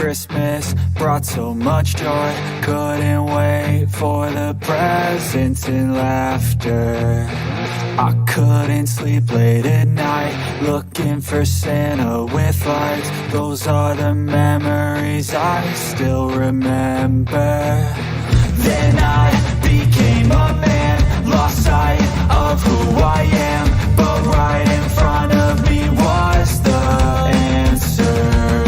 Christmas brought so much joy. Couldn't wait for the presents and laughter. I couldn't sleep late at night, looking for Santa with lights. Those are the memories I still remember. Then I became a man, lost sight of who I am, but right in front of me was the answer.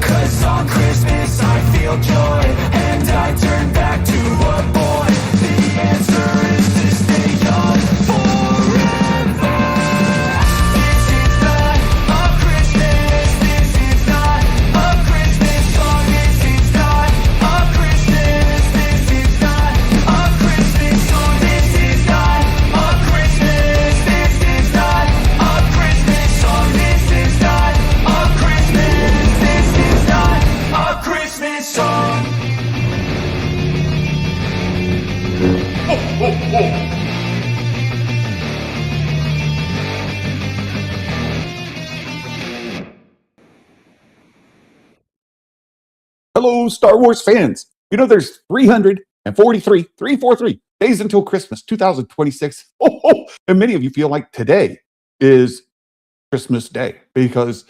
'Cause on Christmas I feel joy, and I turn back to a boy. The answer is to stay young forever. This is not a Christmas, this is not a Christmas song, this is not a Christmas, this is not a Christmas song, this is not a Christmas, this is not a Christmas song, this is not a Christmas, this is not a Christmas song. Hello, Star Wars fans. You know, there's 343 days until Christmas 2026. And many of you feel like today is Christmas Day because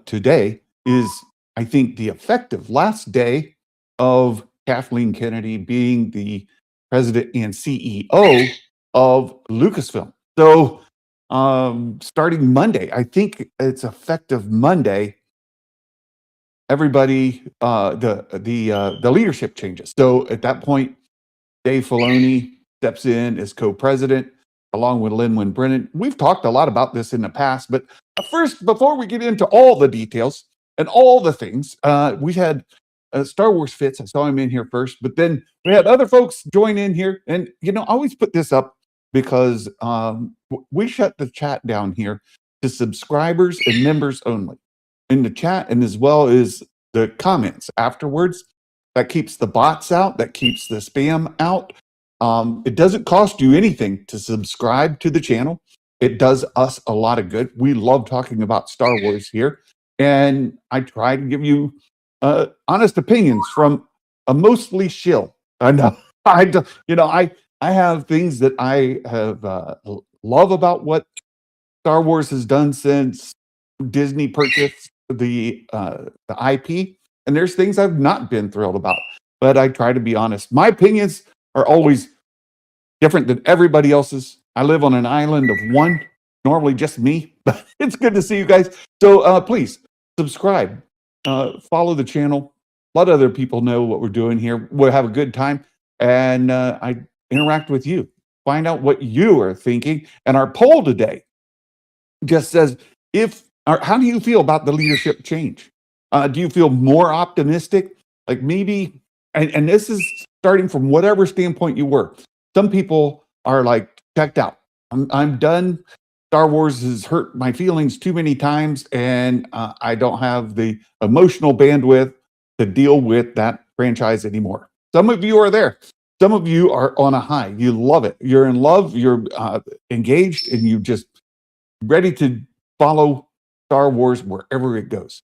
today is, I think, the effective last day of Kathleen Kennedy being the president and CEO of Lucasfilm. So starting Monday, I think it's effective Monday, everybody, the leadership changes. So at that point, Dave Filoni steps in as co-president along with Filoni Brennan. We've talked a lot about this in the past, but first, before we get into all the details and all the things, we had Star Wars Fits. I saw him in here first, but then we had other folks join in here. And, you know, I always put this up because we shut the chat down here to subscribers and members only in the chat, and as well as the comments afterwards. That keeps the bots out, that keeps the spam out. It doesn't cost you anything to subscribe to the channel. It does us a lot of good. We love talking about Star Wars here, and I try to give you honest opinions from a mostly shill. I know, I have things that I have love about what Star Wars has done since Disney purchased the IP, and there's things I've not been thrilled about, but I try to be honest. My opinions are always different than everybody else's. I live on an island of one, normally just me, but it's good to see you guys. So please subscribe, follow the channel, let other people know what we're doing here. We'll have a good time, and I interact with you, find out what you are thinking. And our poll today just says, how do you feel about the leadership change? Do you feel more optimistic? Like maybe, and this is starting from whatever standpoint you were. Some people are like, checked out. I'm done. Star Wars has hurt my feelings too many times, and I don't have the emotional bandwidth to deal with that franchise anymore. Some of you are there. Some of you are on a high. You love it. You're in love. You're engaged, and you just ready to follow Star Wars wherever it goes.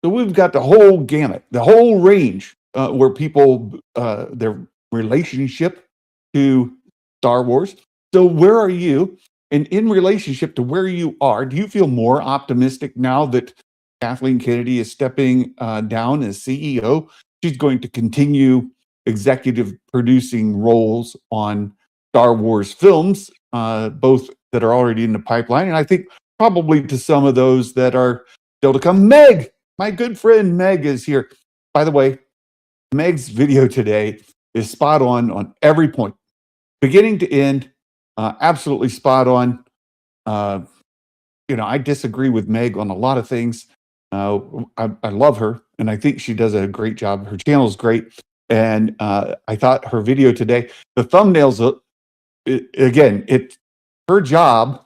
So we've got the whole gamut, the whole range where people, their relationship to Star Wars. So where are you? And in relationship to where you are, do you feel more optimistic now that Kathleen Kennedy is stepping down as CEO? She's going to continue executive producing roles on Star Wars films, both that are already in the pipeline, and I think probably to some of those that are still to come. Meg, my good friend Meg is here. By the way, Meg's video today is spot on every point, beginning to end, absolutely spot on. I disagree with Meg on a lot of things. I love her, and I think she does a great job. Her channel is great, and I thought her video today, the thumbnails, her job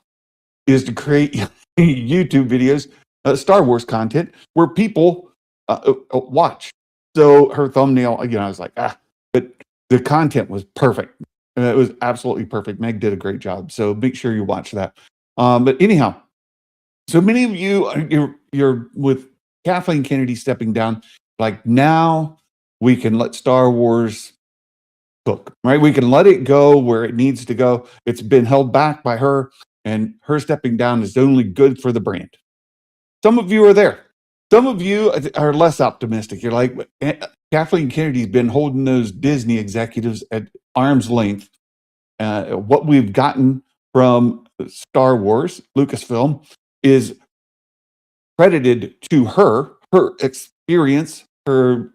is to create YouTube videos, Star Wars content where people watch. So her thumbnail, I was like, but the content was perfect. It was absolutely perfect. Meg did a great job. So make sure you watch that. But anyhow, so many of you, you're with Kathleen Kennedy stepping down. Like now we can let Star Wars cook, right? We can let it go where it needs to go. It's been held back by her, and her stepping down is only good for the brand. Some of you are there. Some of you are less optimistic. You're like, Kathleen Kennedy's been holding those Disney executives at arm's length. What we've gotten from Star Wars, Lucasfilm, is credited to her experience, her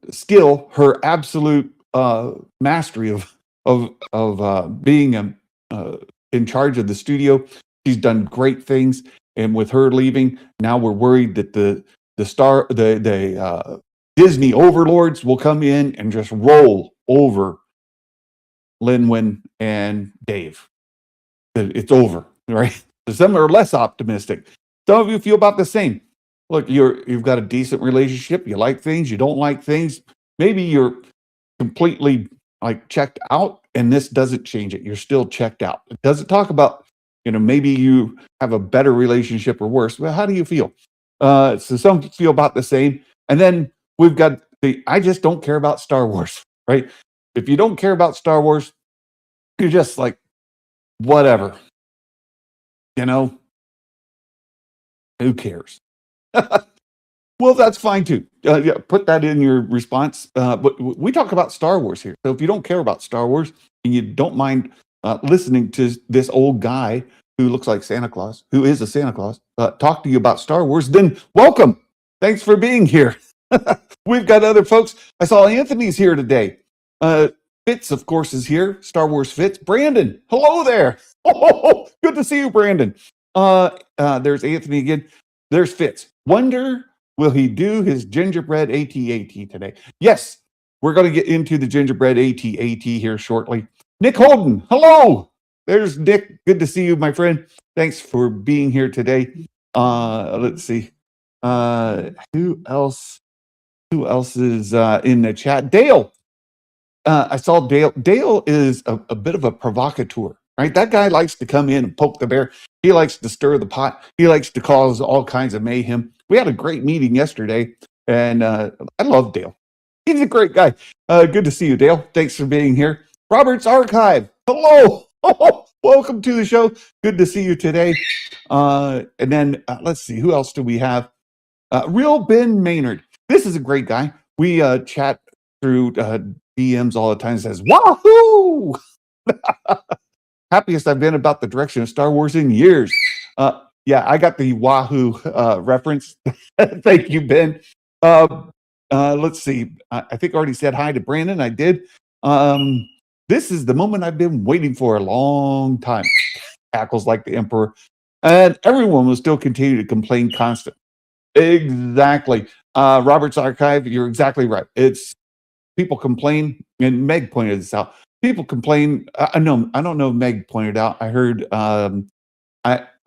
skill, her absolute mastery of being in charge of the studio. She's done great things, and with her leaving, now we're worried that the Disney overlords will come in and just roll over Linwin and Dave. It's over, right? Some are less optimistic. Some of you feel about the same. Look, you've got a decent relationship. You like things. You don't like things. Maybe you're completely like checked out, and this doesn't change it. You're still checked out. It doesn't talk about, maybe you have a better relationship or worse. Well, how do you feel? So some feel about the same. And then we've got I just don't care about Star Wars, right? If you don't care about Star Wars, you're just like, whatever, who cares? Well, that's fine too. Yeah, put that in your response. But we talk about Star Wars here. So if you don't care about Star Wars and you don't mind listening to this old guy who looks like Santa Claus, who is a Santa Claus, talk to you about Star Wars, then welcome. Thanks for being here. We've got other folks. I saw Anthony's here today. Fitz, of course, is here. Star Wars Fitz. Brandon, hello there. Oh, good to see you, Brandon. There's Anthony again. There's Fitz. Wonder, will he do his gingerbread AT-AT today? Yes, we're going to get into the gingerbread AT-AT here shortly. Nick Holden, hello. There's Nick. Good to see you, my friend. Thanks for being here today. Let's see. Who else is in the chat? Dale. I saw Dale. Dale is a bit of a provocateur, right? That guy likes to come in and poke the bear. He likes to stir the pot. He likes to cause all kinds of mayhem. We had a great meeting yesterday, and I love Dale. He's a great guy. Good to see you, Dale. Thanks for being here. Robert's Archive. Hello. Welcome to the show. Good to see you today. And then let's see. Who else do we have? Real Ben Maynard. This is a great guy. We chat through DMs all the time. Says, wahoo! Happiest I've been about the direction of Star Wars in years. Yeah, I got the wahoo reference. Thank you, Ben. Let's see. I think I already said hi to Brandon. I did. This is the moment I've been waiting for a long time. Cackles like the Emperor. And everyone will still continue to complain constantly. Exactly. Robert's Archive, you're exactly right. It's people complain, and Meg pointed this out. People complain. I don't know if Meg pointed out. I heard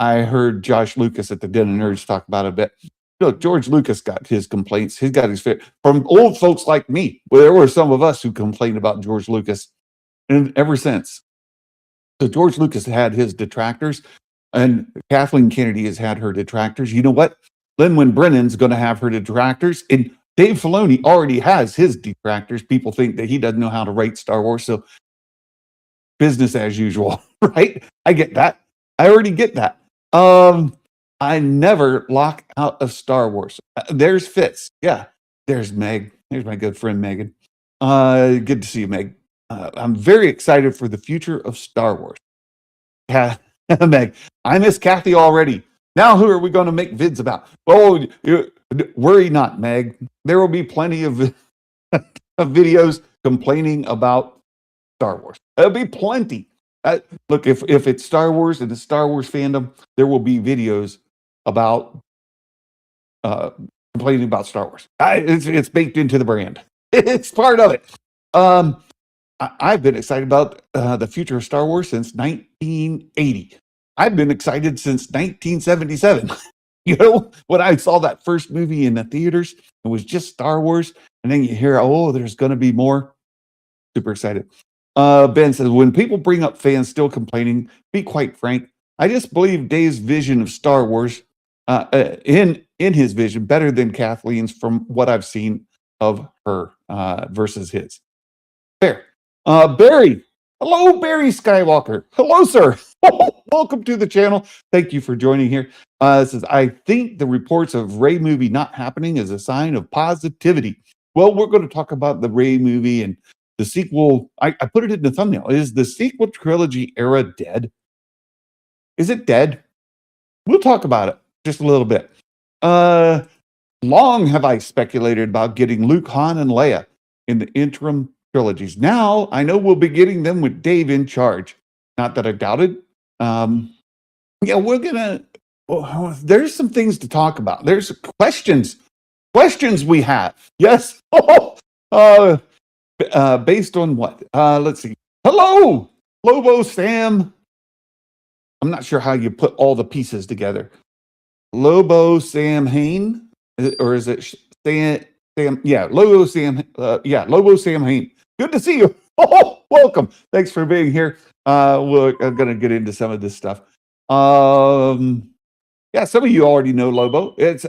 I heard Josh Lucas at the Den of Nerds talk about it a bit. Look, George Lucas got his complaints. He's got his fit from old folks like me. Well, there were some of us who complained about George Lucas, and ever since. So George Lucas had his detractors, and Kathleen Kennedy has had her detractors. You know what? Lin-Wen Brennan's going to have her detractors, and Dave Filoni already has his detractors. People think that he doesn't know how to write Star Wars, so business as usual, right? I get that. I already get that. I never lock out of Star Wars. There's Fitz. Yeah. There's Meg. There's my good friend Megan. Good to see you, Meg. I'm very excited for the future of Star Wars. Yeah, Meg. I miss Kathy already. Now, who are we going to make vids about? Oh, worry not, Meg. There will be plenty of, of videos complaining about Star Wars. There'll be plenty. Look, if it's Star Wars and the Star Wars fandom, there will be videos about complaining about Star Wars. It's baked into the brand. It's part of it. I've been excited about the future of Star Wars since 1980. I've been excited since 1977. When I saw that first movie in the theaters, it was just Star Wars. And then you hear, oh, there's going to be more. Super excited. Ben says, when people bring up fans still complaining, be quite frank. I just believe Dave's vision of Star Wars in in his vision better than Kathleen's from what I've seen of her versus his. Fair. Barry. Hello, Barry Skywalker. Hello, sir. Welcome to the channel. Thank you for joining here. It says, I think the reports of Rey movie not happening is a sign of positivity. Well, we're going to talk about the Rey movie and the sequel. I put it in the thumbnail. Is the sequel trilogy era dead? Is it dead? We'll talk about it just a little bit. Long have I speculated about getting Luke, Han, and Leia in the interim trilogies. Now I know we'll be getting them with Dave in charge. Not that I doubted. Yeah, we're gonna. Well, there's some things to talk about. There's questions we have. Yes. Based on what? Let's see. Hello, Lobo Sam. I'm not sure how you put all the pieces together. Lobo Sam Hain, or is it Sam? Yeah, Lobo Sam. Lobo Sam Hain. Good to see you. Oh, welcome. Thanks for being here. We're going to get into some of this stuff. Yeah, some of you already know Lobo. It's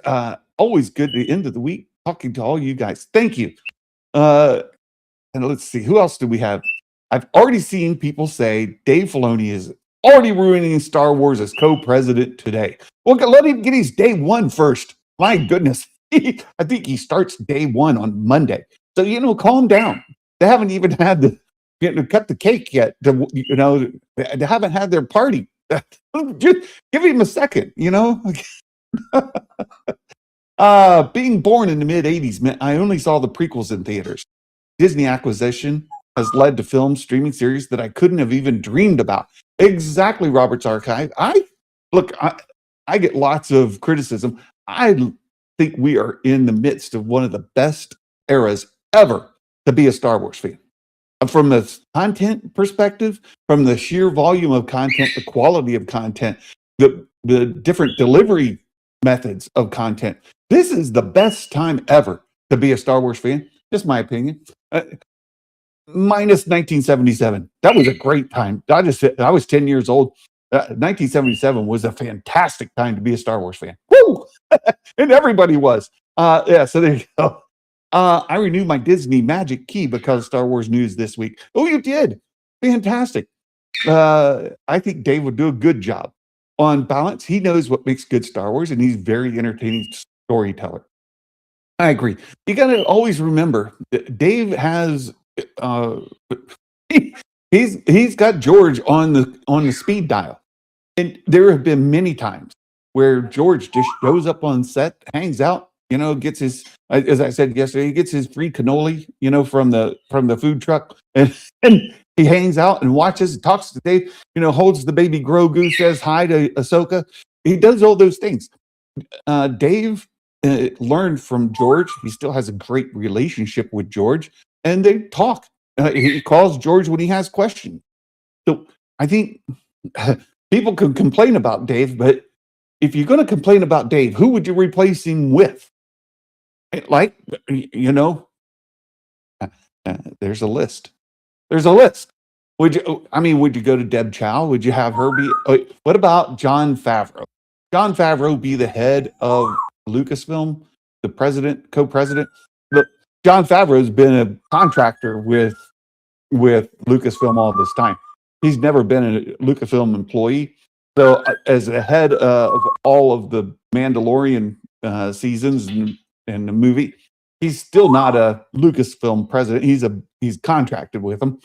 always good at the end of the week talking to all you guys. Thank you. And let's see, who else do we have? I've already seen people say Dave Filoni is already ruining Star Wars as co-president today. Well, let him get his day one first. My goodness. I think he starts day one on Monday. So, calm down. They haven't even had to cut the cake yet. They haven't had their party. Just give him a second, Being born in the mid 80s meant I only saw the prequels in theaters. Disney acquisition has led to film streaming series that I couldn't have even dreamed about. Exactly, Robert's Archive. I get lots of criticism. I think we are in the midst of one of the best eras ever to be a Star Wars fan. From the content perspective, from the sheer volume of content, the quality of content, the different delivery methods of content. This is the best time ever to be a Star Wars fan. Just my opinion. Minus 1977. That was a great time. I was 10 years old. 1977 was a fantastic time to be a Star Wars fan. Woo! And everybody was. So there you go. I renewed my Disney Magic Key because of Star Wars news this week. Oh, you did? Fantastic. I think Dave would do a good job. On balance, he knows what makes good Star Wars, and he's very entertaining storyteller. I agree. You got to always remember, Dave has he's got George on the speed dial, and there have been many times where George just shows up on set, hangs out, gets his, as I said yesterday, he gets his free cannoli, from the food truck, and he hangs out and watches, talks to Dave, holds the baby Grogu, says hi to Ahsoka. He does all those things. Dave learned from George. He still has a great relationship with George, and they talk. He calls George when he has questions. So I think people can complain about Dave, but if you're going to complain about Dave, who would you replace him with? Like, there's a list. There's a list. Would you go to Deb Chow? Would you have her be? What about Jon Favreau? Jon Favreau be the head of Lucasfilm, the president, co-president? Look, Jon Favreau's been a contractor with Lucasfilm all this time. He's never been a Lucasfilm employee. So, as the head of all of the Mandalorian seasons and the movie, he's still not a Lucasfilm president. He's contracted with them.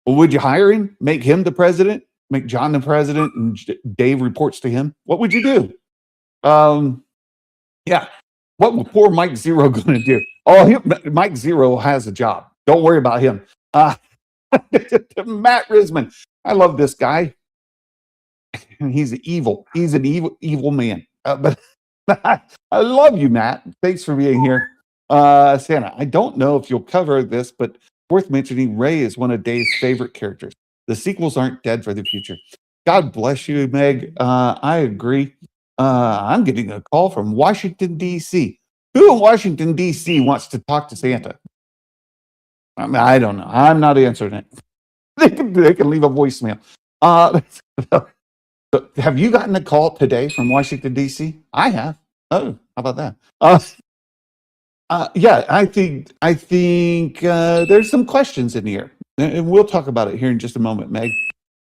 Well, would you hire him? Make him the president? Make John the president, and Dave reports to him? What would you do? Yeah. What would poor Mike Zero going to do? Oh, Mike Zero has a job. Don't worry about him. Matt Risman. I love this guy. He's evil. He's an evil man. But I love you, Matt. Thanks for being here. Santa, I don't know if you'll cover this, but worth mentioning, Rey is one of Dave's favorite characters. The sequels aren't dead for the future. God bless you, Meg. I agree. I'm getting a call from Washington, D.C. Who in Washington, D.C. wants to talk to Santa? I don't know. I'm not answering it. They can leave a voicemail. Have you gotten a call today from Washington, D.C.? I have. Oh, How about that? Yeah, I think there's some questions in here, and we'll talk about it here in just a moment, Meg.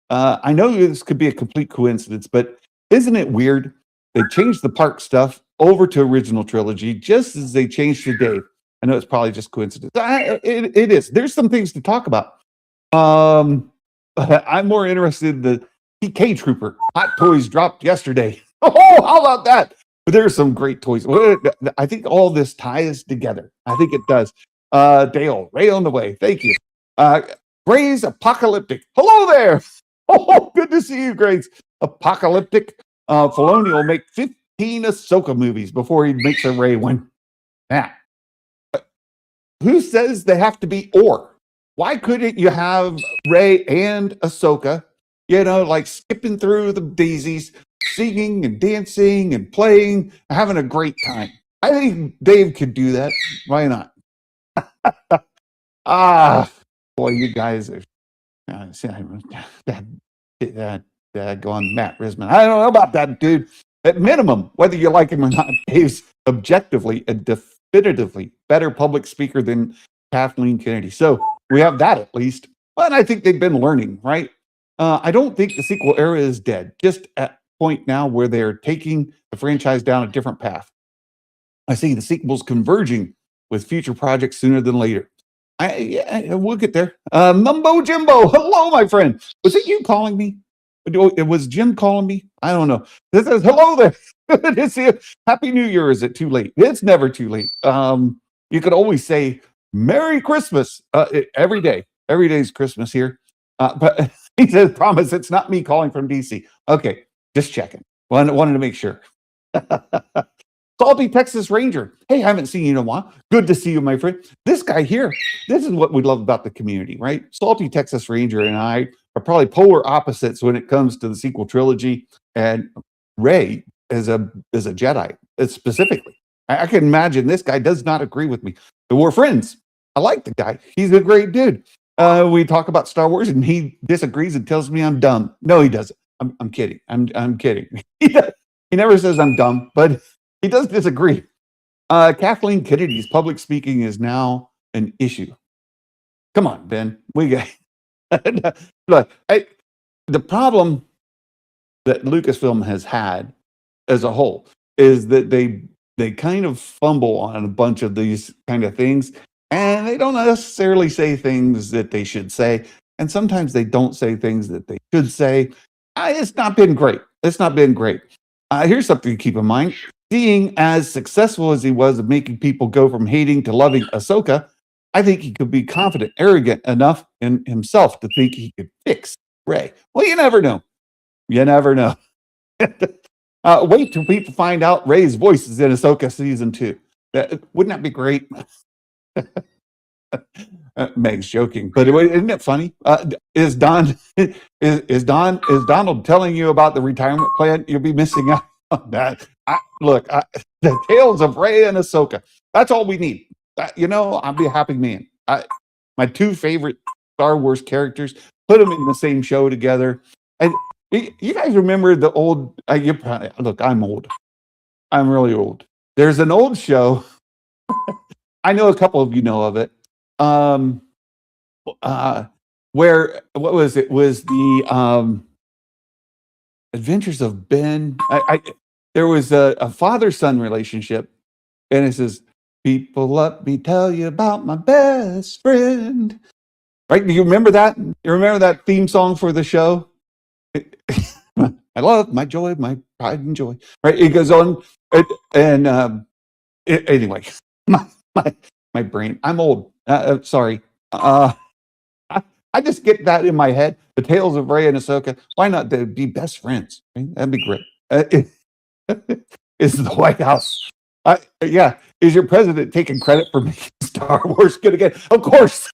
I know this could be a complete coincidence, but isn't it weird? They changed the park stuff over to original trilogy just as they changed to Dave. I know it's probably just coincidence. It is. There's some things to talk about. Um, I'm more interested in the PK Trooper. Hot toys dropped yesterday. Oh, how about that? But there's some great toys. I think all this ties together. I think it does. Dale, Ray on the way. Thank you. Gray's Apocalyptic. Hello there. Oh, good to see you, Grace. Apocalyptic. Filoni will make 15 Ahsoka movies before he makes a Ray one. Now, who says they have to be or? Why couldn't you have Ray and Ahsoka, like skipping through the daisies, singing and dancing and playing, having a great time? I think Dave could do that. Why not? Boy, you guys are go on Matt Risman. I don't know about that, dude. At minimum, whether you like him or not, Dave's objectively and definitively better public speaker than Kathleen Kennedy. So we have that at least. But I think they've been learning, right? I don't think the sequel era is dead. Just at a point now where they're taking the franchise down a different path. I see the sequels converging with future projects sooner than later. We'll get there. Mumbo Jimbo, hello, my friend. Was it you calling me? It was Jim calling me? I don't know. This is hello there. Good to see you. Happy New Year. Is it too late? It's never too late. You could always say Merry Christmas every day. Every day is Christmas here. But he says, promise it's not me calling from DC. Okay, just checking. Wanted to make sure. Salty Texas Ranger. Hey, I haven't seen you in a while. Good to see you, my friend. This guy here, this is what we love about the community, right? Salty Texas Ranger and I are probably polar opposites when it comes to the sequel trilogy. And Ray is a Jedi, specifically. I can imagine this guy does not agree with me. But we're friends. I like the guy. He's a great dude. We talk about Star Wars and he disagrees and tells me I'm dumb. No, he doesn't. I'm kidding. I'm kidding. He never says I'm dumb, but he does disagree. Kathleen Kennedy's public speaking is now an issue. Come on, Ben. We got look. The problem that Lucasfilm has had as a whole is that they kind of fumble on a bunch of these kind of things, and they don't necessarily say things that they should say, and sometimes they don't say things that they should say. It's not been great. It's not been great. Here's something to keep in mind. Being as successful as he was of making people go from hating to loving Ahsoka, I think he could be confident, arrogant enough in himself to think he could fix Rey. Well, you never know. You never know. Wait till people find out Rey's voice is in Ahsoka season 2. Wouldn't that be great? Meg's joking, but isn't it funny? Is Donald telling you about the retirement plan? You'll be missing out on that. The tales of Rey and Ahsoka. That's all we need. I'll be a happy man. My two favorite Star Wars characters. Put them in the same show together. And you guys remember the old? Look, I'm old. I'm really old. There's an old show. I know a couple of you know of it. Where what was it? Was the Adventures of Ben? There was a father-son relationship, and it says, "People, let me tell you about my best friend." Right? Do you remember that? You remember that theme song for the show? I love my joy, my pride and joy. Right? It goes on, anyway, my brain. I'm old. Sorry. I just get that in my head. The tales of Rey and Ahsoka. Why not they be best friends? Right? That'd be great. Is the White House? Yeah. Is your president taking credit for making Star Wars good again? Of course.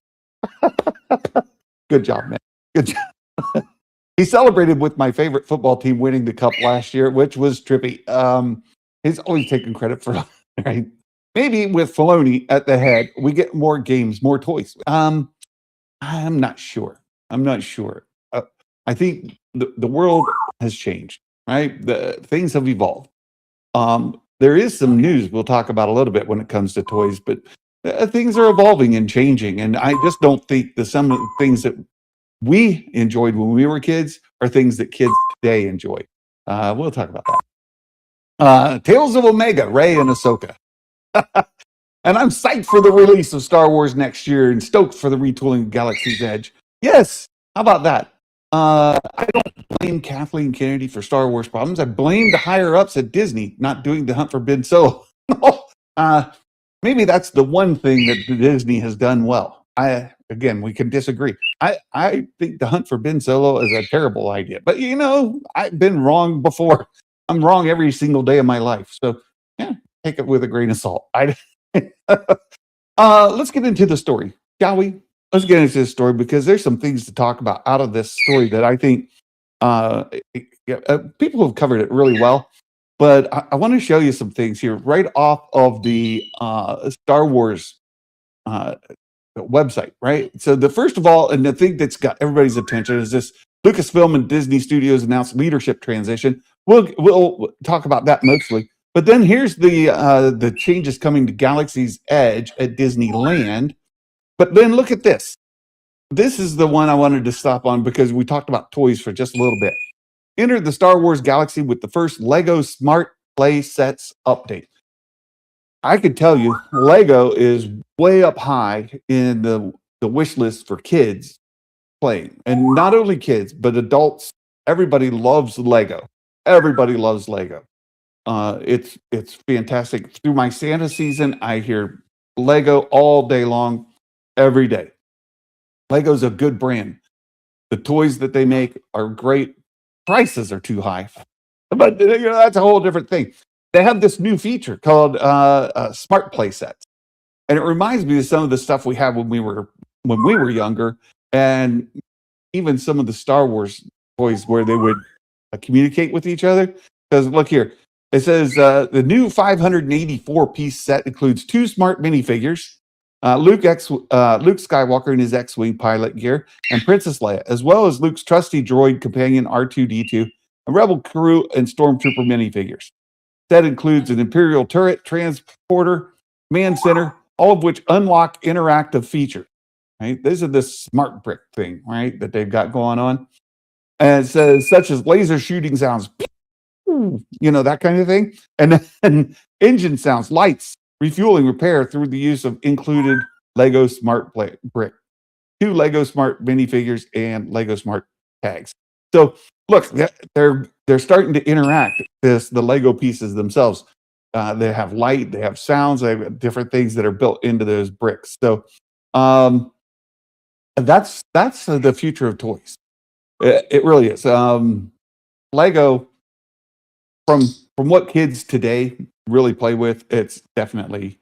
Good job, man. Good job. He celebrated with my favorite football team winning the cup last year, which was trippy. He's always taking credit for right. Maybe with Filoni at the head, we get more games, more toys. I'm not sure. I think the world has changed, right? The things have evolved. there is some news we'll talk about a little bit when it comes to toys, but things are evolving and changing. And I just don't think some of the things that we enjoyed when we were kids are things that kids today enjoy. We'll talk about that. Tales of Omega, Rey and Ahsoka. And I'm psyched for the release of Star Wars next year and stoked for the retooling of Galaxy's Edge. Yes, how about that? I don't blame Kathleen Kennedy for Star Wars problems. I blame the higher ups at Disney not doing the Hunt for Ben Solo. Maybe that's the one thing that Disney has done well. Again, we can disagree. I think the Hunt for Ben Solo is a terrible idea, but I've been wrong before. I'm wrong every single day of my life. So yeah, take it with a grain of salt. Let's get into the story, shall we? Let's get into this story because there's some things to talk about out of this story that I think people have covered it really well. But I want to show you some things here right off of the Star Wars website, right? So the first of all, and the thing that's got everybody's attention is this: Lucasfilm and Disney Studios announced leadership transition. We'll talk about that mostly. But then here's the changes coming to Galaxy's Edge at Disneyland. But then look at this. This is the one I wanted to stop on because we talked about toys for just a little bit. Enter the Star Wars galaxy with the first Lego Smart Play Sets update. I could tell you, Lego is way up high in the wish list for kids playing. And not only kids, but adults. Everybody loves Lego. Everybody loves Lego. It's fantastic. Through my Santa season, I hear Lego all day long, every day. Lego's a good brand. The toys that they make are great. Prices are too high, but that's a whole different thing. They have this new feature called Smart Play Sets, and it reminds me of some of the stuff we had when we were younger, and even some of the Star Wars toys where they would communicate with each other. Because look here, it says the new 584-piece set includes 2 smart minifigures, Luke Skywalker in his X-Wing pilot gear, and Princess Leia, as well as Luke's trusty droid companion R2-D2, and Rebel crew and Stormtrooper minifigures. That includes an Imperial turret, transporter, command center, all of which unlock interactive features. Right, these are this smart brick thing, right, that they've got going on, and it says such as laser shooting sounds, that kind of thing, and then engine sounds, lights, refueling, repair through the use of included Lego Smart Brick, 2 Lego Smart minifigures, and Lego Smart tags. So look, they're starting to interact. The Lego pieces themselves, they have light, they have sounds, they have different things that are built into those bricks. So that's the future of toys. It really is. Lego, from what kids today really play with, it's definitely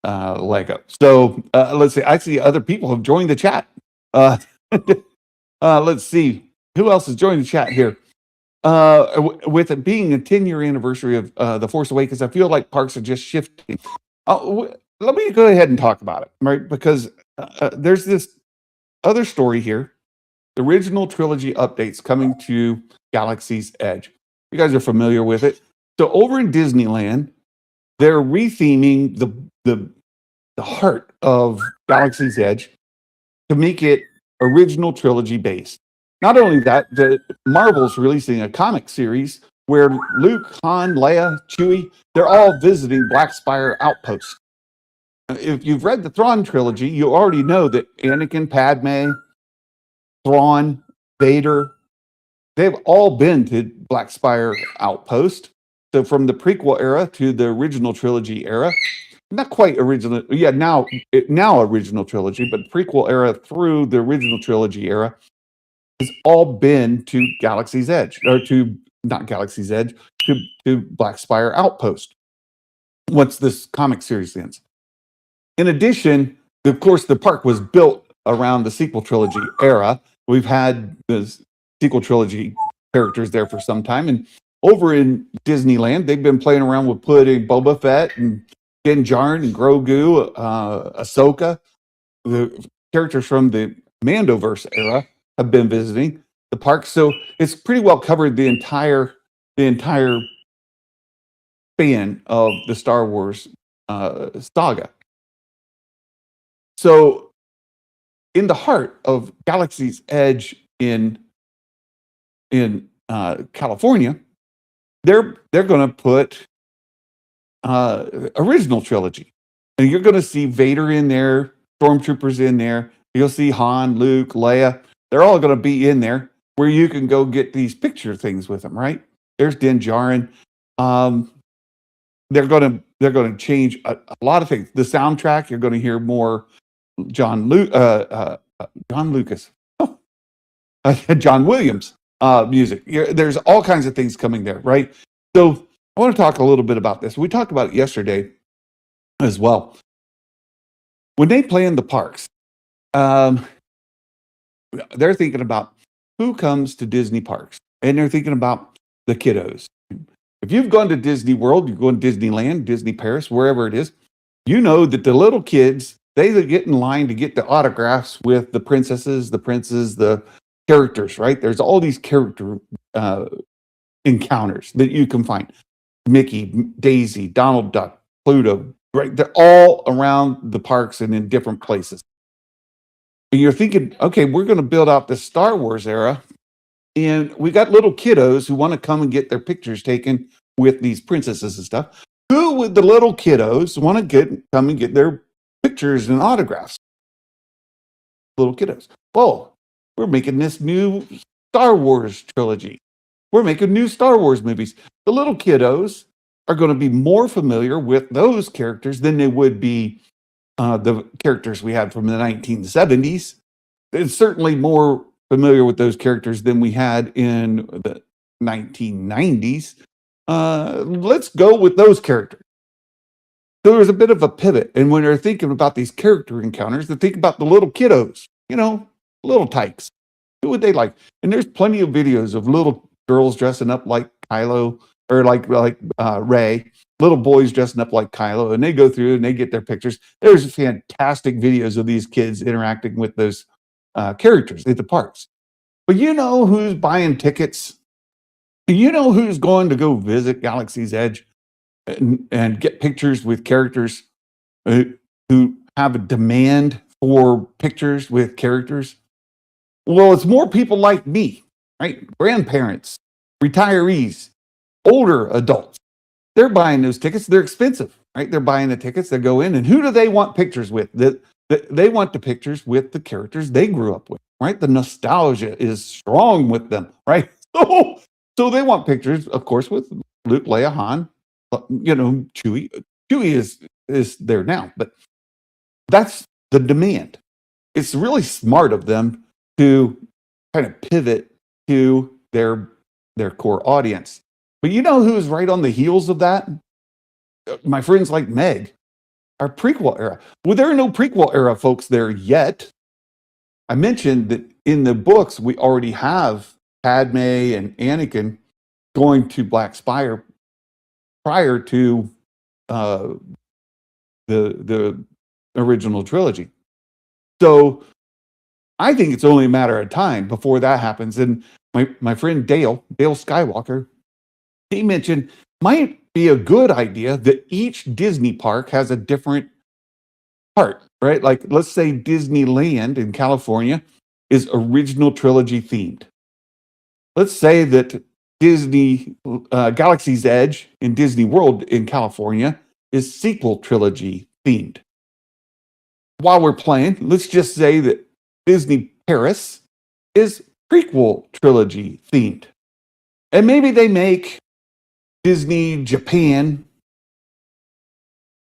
Lego. So let's see. I see other people have joined the chat. Let's see who else has joined the chat here. With it being a 10-year anniversary of The Force Awakens, I feel like parks are just shifting. Let me go ahead and talk about it, right? Because there's this other story here. The original trilogy updates coming to Galaxy's Edge. You guys are familiar with it. So over in Disneyland, they're retheming the heart of Galaxy's Edge to make it original trilogy based. Not only that, Marvel's releasing a comic series where Luke, Han, Leia, Chewie, they're all visiting Black Spire Outpost. If you've read the Thrawn trilogy, you already know that Anakin, Padme, Thrawn, Vader, they've all been to Black Spire Outpost. So from the prequel era to the original trilogy era, not quite original, now original trilogy, but prequel era through the original trilogy era has all been to Galaxy's Edge, or to not Galaxy's Edge, to Black Spire Outpost once this comic series ends. In addition, of course, the park was built around the sequel trilogy era. We've had the sequel trilogy characters there for some time, and over in Disneyland, they've been playing around with putting Boba Fett and Din Djarin and Grogu, Ahsoka, the characters from the Mandoverse era have been visiting the park. So it's pretty well covered the entire fan of the Star Wars saga. So, in the heart of Galaxy's Edge in California, they're going to put original trilogy, and you're going to see Vader in there, stormtroopers in there. You'll see Han, Luke, Leia. They're all going to be in there where you can go get these picture things with them. Right there's Din Djarin. Um, they're going to change a lot of things. The soundtrack, you're going to hear more John Lucas, John Williams music. There's all kinds of things coming there, right? So I want to talk a little bit about this. We talked about it yesterday as well. When they plan the parks, um, they're thinking about who comes to Disney parks, and they're thinking about the kiddos. If you've gone to Disney World, you're going to Disneyland, Disney Paris, wherever it is, you know that the little kids, they get in line to get the autographs with the princesses, the princes, the characters, right? There's all these character encounters that you can find. Mickey, Daisy, Donald Duck, Pluto, right? They're all around the parks and in different places. And you're thinking, okay, we're going to build out this Star Wars era, and we got little kiddos who want to come and get their pictures taken with these princesses and stuff. Who would the little kiddos want to come and get their pictures and autographs? Little kiddos. Oh, we're making this new Star Wars trilogy. We're making new Star Wars movies. The little kiddos are going to be more familiar with those characters than they would be the characters we had from the 1970s. It's certainly more familiar with those characters than we had in the 1990s. Let's go with those characters. So there's a bit of a pivot. And when they're thinking about these character encounters, they think about the little kiddos, little tykes. Who would they like? And there's plenty of videos of little girls dressing up like Kylo or like Rey, little boys dressing up like Kylo, and they go through and they get their pictures. There's fantastic videos of these kids interacting with those characters at the parks. But you know who's buying tickets? You know who's going to go visit Galaxy's Edge and get pictures with characters who have a demand for pictures with characters? Well, it's more people like me, right? Grandparents, retirees, older adults. They're buying those tickets. They're expensive, right? They're buying the tickets. They go in, and who do they want pictures with? They want the pictures with the characters they grew up with, right? The nostalgia is strong with them, right? So they want pictures, of course, with Luke, Leia, Han, Chewie. Chewie is there now, but that's the demand. It's really smart of them to kind of pivot to their core audience. But you know who's right on the heels of that? My friends like Meg, our prequel era. Well, there are no prequel era folks there yet. I mentioned that in the books, we already have Padme and Anakin going to Black Spire prior to the original trilogy. So I think it's only a matter of time before that happens. And my friend Dale Skywalker, he mentioned might be a good idea that each Disney park has a different part, right? Like, let's say Disneyland in California is original trilogy themed. Let's say that Disney Galaxy's Edge in Disney World in California is sequel trilogy themed. While we're playing, let's just say that Disney Paris is prequel trilogy themed. And maybe they make Disney Japan,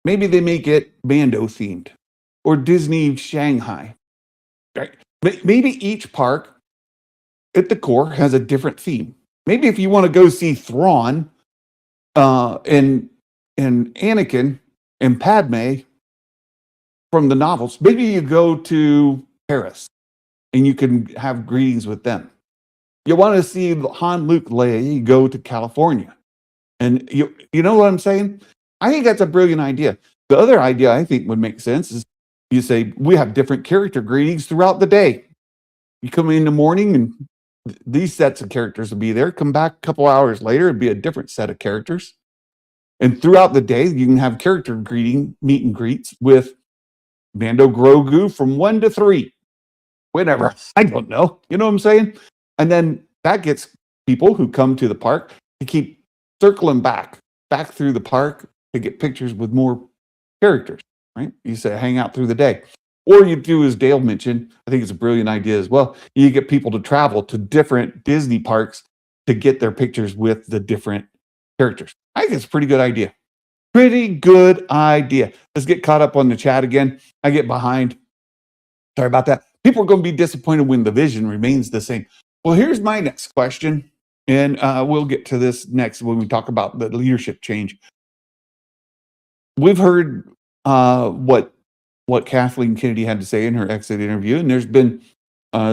maybe they make it Mando themed, or Disney Shanghai. Right? Maybe each park at the core has a different theme. Maybe if you want to go see Thrawn and Anakin and Padme from the novels, maybe you go to Paris and you can have greetings with them. You want to see Han, Luke, Leia, you go to California. And you know what I'm saying? I think that's a brilliant idea. The other idea I think would make sense is you say, we have different character greetings throughout the day. You come in the morning and these sets of characters will be there. Come back a couple hours later, it'd be a different set of characters. And throughout the day, you can have character meet and greets with Mando Grogu from 1 to 3, whenever. I don't know. You know what I'm saying? And then that gets people who come to the park to keep circling back through the park to get pictures with more characters, right? You say hang out through the day. Or you do, as Dale mentioned, I think it's a brilliant idea as well. You get people to travel to different Disney parks to get their pictures with the different characters. I think it's a pretty good idea. Pretty good idea. Let's get caught up on the chat again. I get behind. Sorry about that. People are going to be disappointed when the vision remains the same. Well, here's my next question, and we'll get to this next when we talk about the leadership change. We've heard what Kathleen Kennedy had to say in her exit interview, and there's been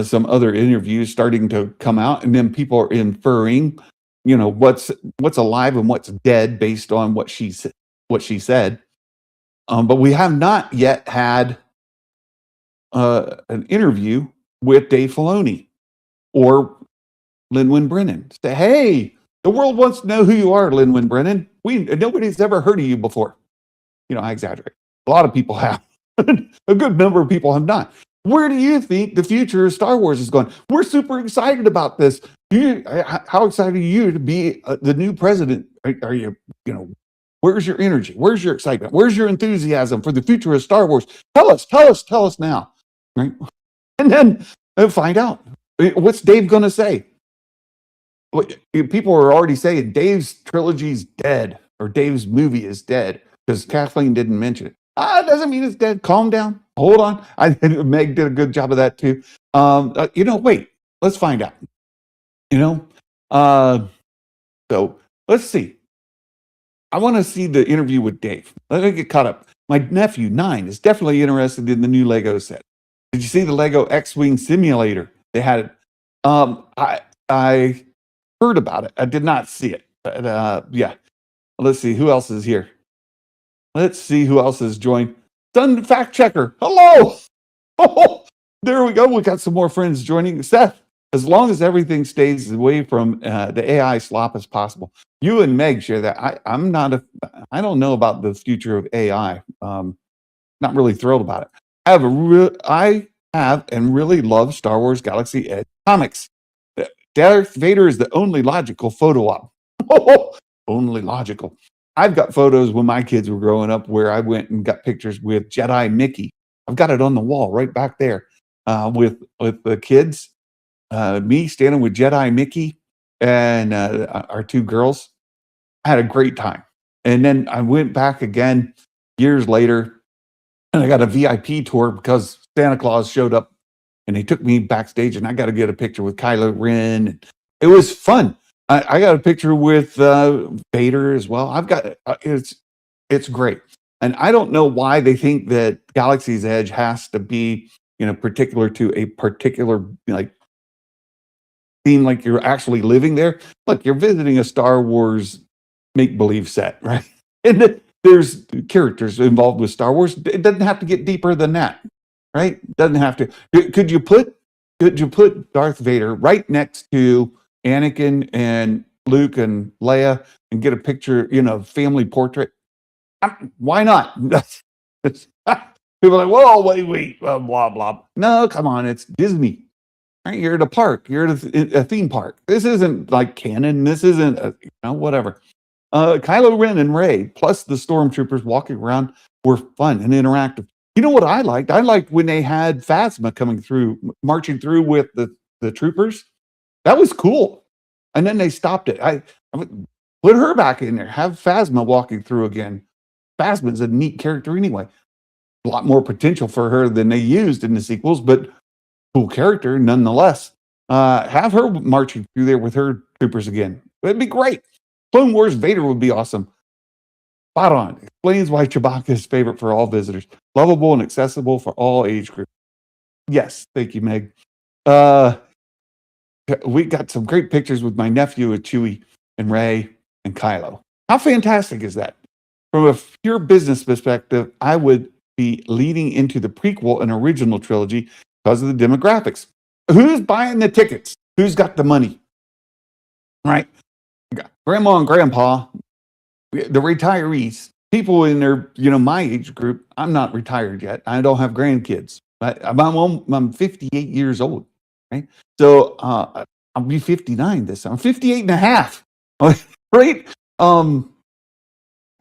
some other interviews starting to come out, and then people are inferring, what's alive and what's dead based on what she said. But we have not yet had an interview with Dave Filoni or Lin Brennan. Say, hey, the world wants to know who you are, Lin Brennan. Nobody's ever heard of you before. I exaggerate. A lot of people have. A good number of people have not. Where do you think the future of Star Wars is going? We're super excited about this. How excited are you to be the new president? Are you, where's your energy? Where's your excitement? Where's your enthusiasm for the future of Star Wars? Tell us now. Right? And then find out. What's Dave going to say? People are already saying Dave's trilogy's dead or Dave's movie is dead because Kathleen didn't mention it. It doesn't mean it's dead. Calm down. Hold on. Meg did a good job of that too. Wait, let's find out. So let's see. I want to see the interview with Dave. Let me get caught up. My nephew, 9, is definitely interested in the new Lego set. Did you see the Lego X-Wing simulator? They had it. I heard about it. I did not see it. But yeah. Let's see who else is here. Let's see who else has joined. Sun Fact Checker. Hello. Oh, there we go. We got some more friends joining. Seth, as long as everything stays away from the AI slop as possible. You and Meg share that. I don't know about the future of AI. Not really thrilled about it. I have and really love Star Wars Galaxy Edge comics. Darth Vader is the only logical photo op. Only logical. I've got photos when my kids were growing up where I went and got pictures with Jedi Mickey. I've got it on the wall right back there with the kids. Me standing with Jedi Mickey and our 2 girls. I had a great time. And then I went back again years later and I got a VIP tour because Santa Claus showed up and they took me backstage and I got to get a picture with Kylo Ren. It was fun. I got a picture with Vader as well. I've got it's great, and I don't know why they think that Galaxy's Edge has to be particular to a particular theme, like you're actually living there. Look, you're visiting a Star Wars make believe set, right? And there's characters involved with Star Wars. It doesn't have to get deeper than that, right? It doesn't have to. Could you put Darth Vader right next to Anakin and Luke and Leia and get a picture, family portrait? Why not? People are like, whoa, wait, blah, blah. No, come on, it's Disney. Right? You're at a park. You're at a theme park. This isn't like canon. This isn't, whatever. Kylo Ren and Rey, plus the stormtroopers walking around, were fun and interactive. You know what I liked? I liked when they had Phasma coming through, marching through with the troopers. That was cool. And then they stopped it. I would put her back in there. Have Phasma walking through again. Phasma's a neat character anyway. A lot more potential for her than they used in the sequels, but cool character nonetheless. Have her marching through there with her troopers again. It'd be great. Clone Wars Vader would be awesome. Spot on. Explains why Chewbacca is favorite for all visitors. Lovable and accessible for all age groups. Yes, thank you, Meg. We got some great pictures with my nephew with Chewie and Rey and Kylo. How fantastic is that? From a pure business perspective, I would be leading into the prequel and original trilogy because of the demographics. Who's buying the tickets? Who's got the money? Right? Grandma and grandpa, the retirees, people in their, my age group. I'm not retired yet. I don't have grandkids. I'm 58 years old, right? So I'll be 59 this time. I'm 58 and a half, right?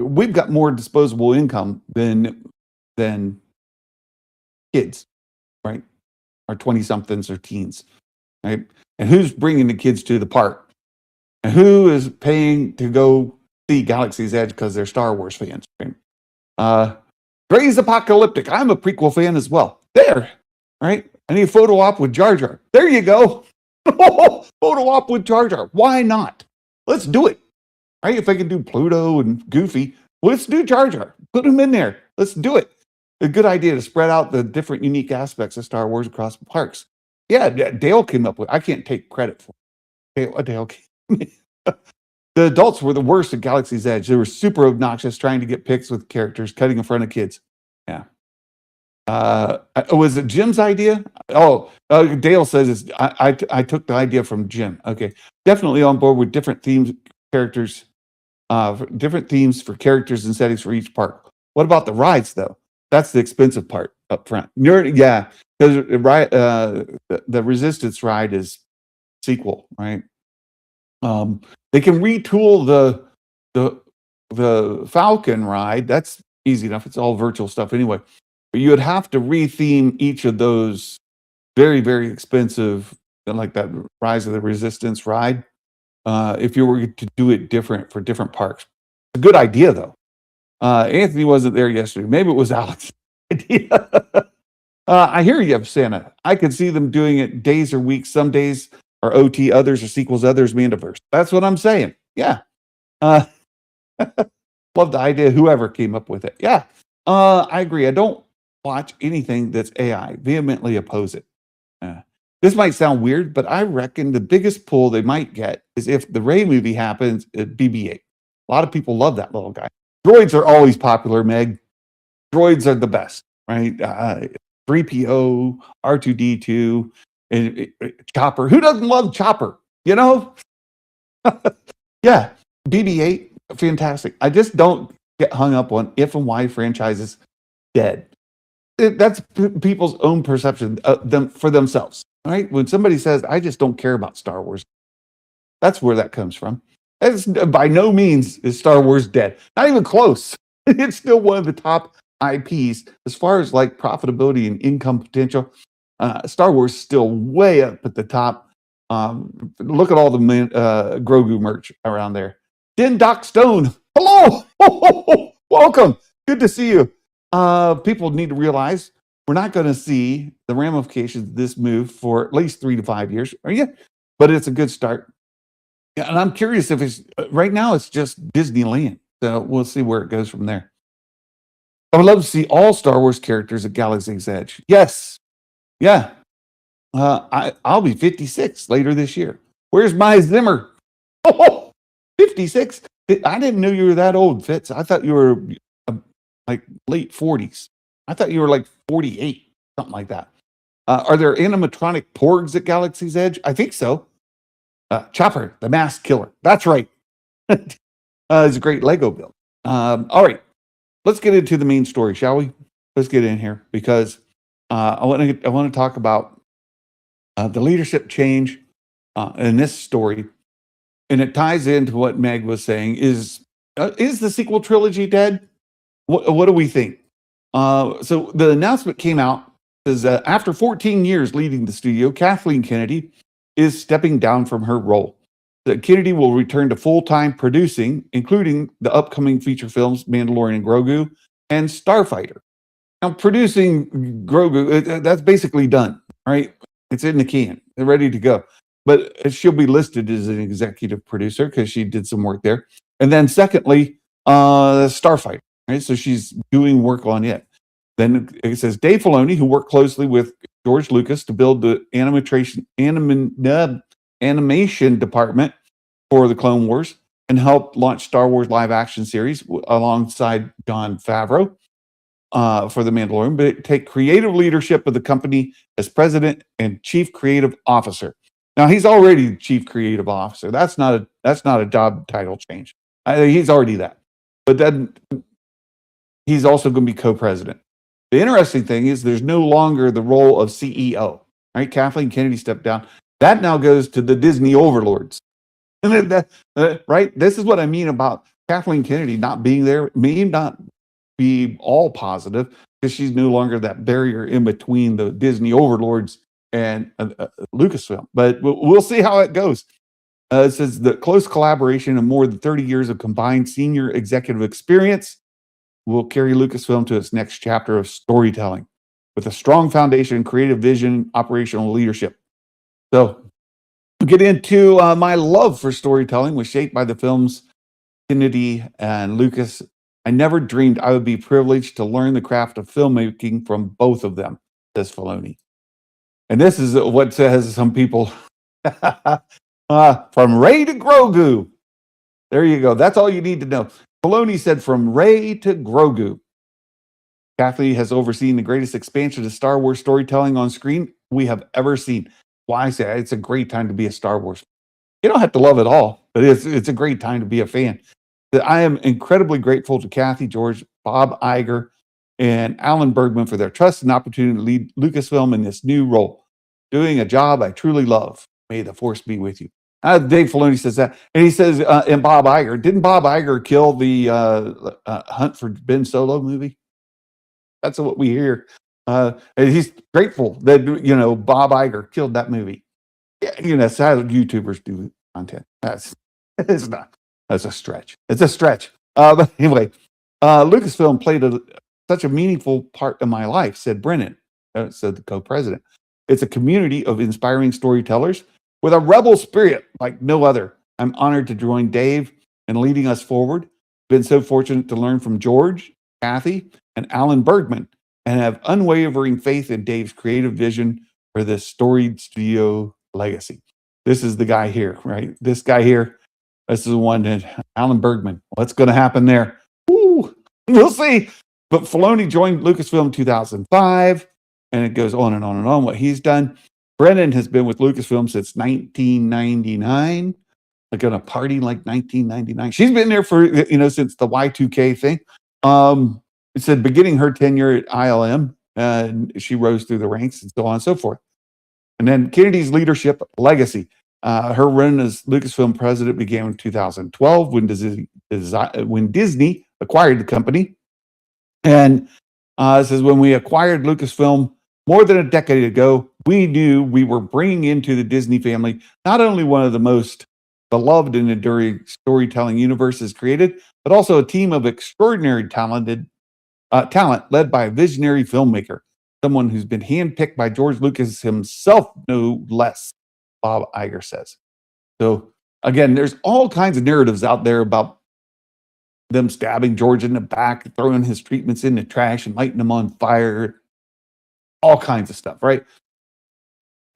We've got more disposable income than kids, right? Or 20 somethings or teens, right? And who's bringing the kids to the park? And who is paying to go see Galaxy's Edge because they're Star Wars fans? Right? Gray's Apocalyptic. I'm a prequel fan as well. There, right? I need a photo op with Jar Jar. There you go. Photo op with Jar Jar. Why not? Let's do it. Right? If I can do Pluto and Goofy, let's do Jar Jar. Put him in there. Let's do it. A good idea to spread out the different unique aspects of Star Wars across the parks. Yeah, Dale came up with. I can't take credit for it. Dale came. The adults were the worst at Galaxy's Edge. They were super obnoxious, trying to get pics with characters, cutting in front of kids. Yeah. Was it Jim's idea? Oh, Dale says I took the idea from Jim. Okay, definitely on board with different themes, characters, different themes for characters and settings for each park. What about the rides though? That's the expensive part up front. Yeah, because the Resistance ride is sequel, right? They can retool the Falcon ride. That's easy enough. It's all virtual stuff anyway. But you would have to retheme each of those very, very expensive, like that Rise of the Resistance ride, if you were to do it different for different parks. It's a good idea, though. Anthony wasn't there yesterday. Maybe it was Alex's idea. I hear you, Santa. I could see them doing it days or weeks. Some days are OT, others are sequels, others Mandiverse. That's what I'm saying. Yeah. Love the idea. Whoever came up with it. Yeah. I agree. I don't watch anything that's AI. Vehemently oppose it. This might sound weird, but I reckon the biggest pull they might get is if the Rey movie happens at BB-8. A lot of people love that little guy. Droids are always popular, Meg. Droids are the best, right? 3PO, R2D2, and Chopper. Who doesn't love Chopper? You know? Yeah, BB-8, fantastic. I just don't get hung up on if and why franchises dead. That's people's own perception of them for themselves, right? When somebody says, "I just don't care about Star Wars," that's where that comes from. It's, by no means is Star Wars dead. Not even close. It's still one of the top IPs as far as like profitability and income potential. Star Wars is still way up at the top. Look at all the Grogu merch around there. Din Doc Stone, hello, welcome, good to see you. People need to realize we're not going to see the ramifications of this move for at least 3 to 5 years. Are you? But it's a good start. Yeah, and I'm curious if it's right now. It's just Disneyland, so we'll see where it goes from there. I would love to see all Star Wars characters at Galaxy's Edge. Yes, yeah. I'll be 56 later this year. Where's my Zimmer? Oh, 56. I didn't know you were that old, Fitz. I thought you were like late 40s. I thought you were like 48, something like that. Are there animatronic porgs at Galaxy's Edge? I think so. Chopper, the Masked Killer. That's right. It's a great Lego build. All right, let's get into the main story, shall we? Let's get in here because I want to talk about the leadership change in this story, and it ties into what Meg was saying. Is the sequel trilogy dead? What do we think? So the announcement came out says after 14 years leading the studio, Kathleen Kennedy is stepping down from her role. That Kennedy will return to full-time producing, including the upcoming feature films Mandalorian and Grogu and Starfighter. Now, producing Grogu, that's basically done, right? It's in the can. They're ready to go. But she'll be listed as an executive producer because she did some work there. And then secondly, Starfighter, right? So she's doing work on it. Then it says Dave Filoni, who worked closely with George Lucas to build the animation department for the Clone Wars and helped launch Star Wars live action series alongside Jon Favreau for The Mandalorian, but take creative leadership of the company as president and chief creative officer. Now he's already chief creative officer. That's not a job title change. He's already that. but then he's also going to be co-president. The interesting thing is there's no longer the role of CEO, right? Kathleen Kennedy stepped down. That now goes to the Disney overlords. And right? This is what I mean about Kathleen Kennedy not being there. May not be all positive because she's no longer that barrier in between the Disney overlords and Lucasfilm. But we'll see how it goes. It says the close collaboration of more than 30 years of combined senior executive experience will carry Lucasfilm to its next chapter of storytelling with a strong foundation, creative vision, operational leadership. So we'll get into my love for storytelling was shaped by the films Kennedy and Lucas. I never dreamed I would be privileged to learn the craft of filmmaking from both of them, says Filoni. And this is what says some people from Ray to Grogu. There you go. That's all you need to know. Filoni said from Ray to Grogu. Kathleen has overseen the greatest expansion of Star Wars storytelling on screen we have ever seen. Why I say it's a great time to be a Star Wars. You don't have to love it all, but it's a great time to be a fan. I am incredibly grateful to Kathy George, Bob Iger, and Alan Bergman for their trust and opportunity to lead Lucasfilm in this new role, doing a job I truly love. May the force be with you. Dave Filoni says that, and he says, and Bob Iger, didn't Bob Iger kill the Hunt for Ben Solo movie? That's what we hear. And he's grateful that Bob Iger killed that movie. Yeah, that's how YouTubers do content. It's not. That's a stretch. It's a stretch. But anyway, Lucasfilm played such a meaningful part of my life, said Brennan, said the co-president. It's a community of inspiring storytellers with a rebel spirit like no other. I'm honored to join Dave in leading us forward. Been so fortunate to learn from George, Kathy, and Alan Bergman, and have unwavering faith in Dave's creative vision for this storied studio legacy. This is the guy here, right? This guy here. This is the one that Alan Bergman. What's going to happen there? Ooh, we'll see. But Filoni joined Lucasfilm in 2005, and it goes on and on and on what he's done. Brennan has been with Lucasfilm since 1999. Like on a party like 1999. She's been there for since the Y2K thing. It said beginning her tenure at ILM, and she rose through the ranks and so on and so forth. And then Kennedy's leadership legacy. Her run as Lucasfilm president began in 2012 when Disney acquired the company. And it says, when we acquired Lucasfilm more than a decade ago, we knew we were bringing into the Disney family not only one of the most beloved and enduring storytelling universes created, but also a team of extraordinary talent led by a visionary filmmaker, someone who's been handpicked by George Lucas himself, no less, Bob Iger says. So again, there's all kinds of narratives out there about them stabbing George in the back, throwing his treatments in the trash and lighting them on fire, all kinds of stuff, right?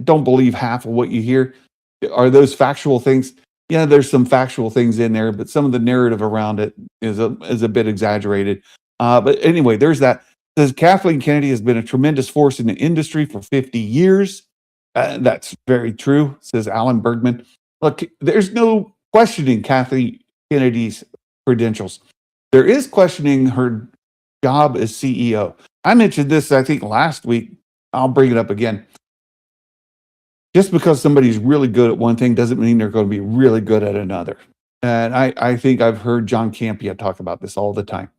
Don't believe half of what you hear. Are those factual things? Yeah, there's some factual things in there, but some of the narrative around it is a bit exaggerated. But anyway, there's that. It says Kathleen Kennedy has been a tremendous force in the industry for 50 years. That's very true, says Alan Bergman. Look, there's no questioning Kathleen Kennedy's credentials. There is questioning her job as CEO. I mentioned this, I think, last week. I'll bring it up again. Just because somebody's really good at one thing doesn't mean they're going to be really good at another. And I think I've heard John Campea talk about this all the time.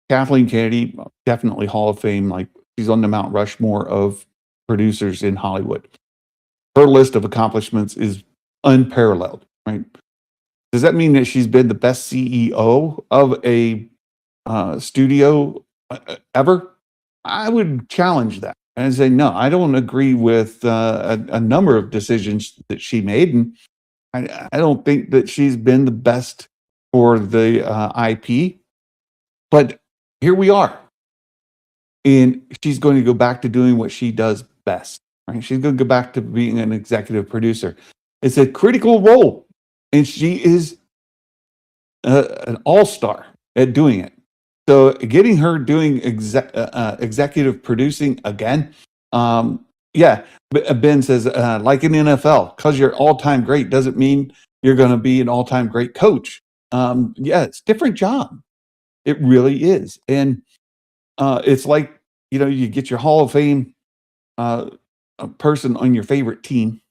Kathleen Kennedy, definitely Hall of Fame, like she's on the Mount Rushmore of producers in Hollywood. Her list of accomplishments is unparalleled, right? Does that mean that she's been the best CEO of a studio ever? I would challenge that and say, no, I don't agree with a number of decisions that she made. And I don't think that she's been the best for the IP. But here we are. And she's going to go back to doing what she does best. Right? She's going to go back to being an executive producer. It's a critical role. And she is an all-star at doing it. So getting her doing executive producing again, yeah. Ben says, like in NFL, because you're all-time great doesn't mean you're going to be an all-time great coach. Yeah, it's a different job. It really is. And it's like, you get your Hall of Fame a person on your favorite team,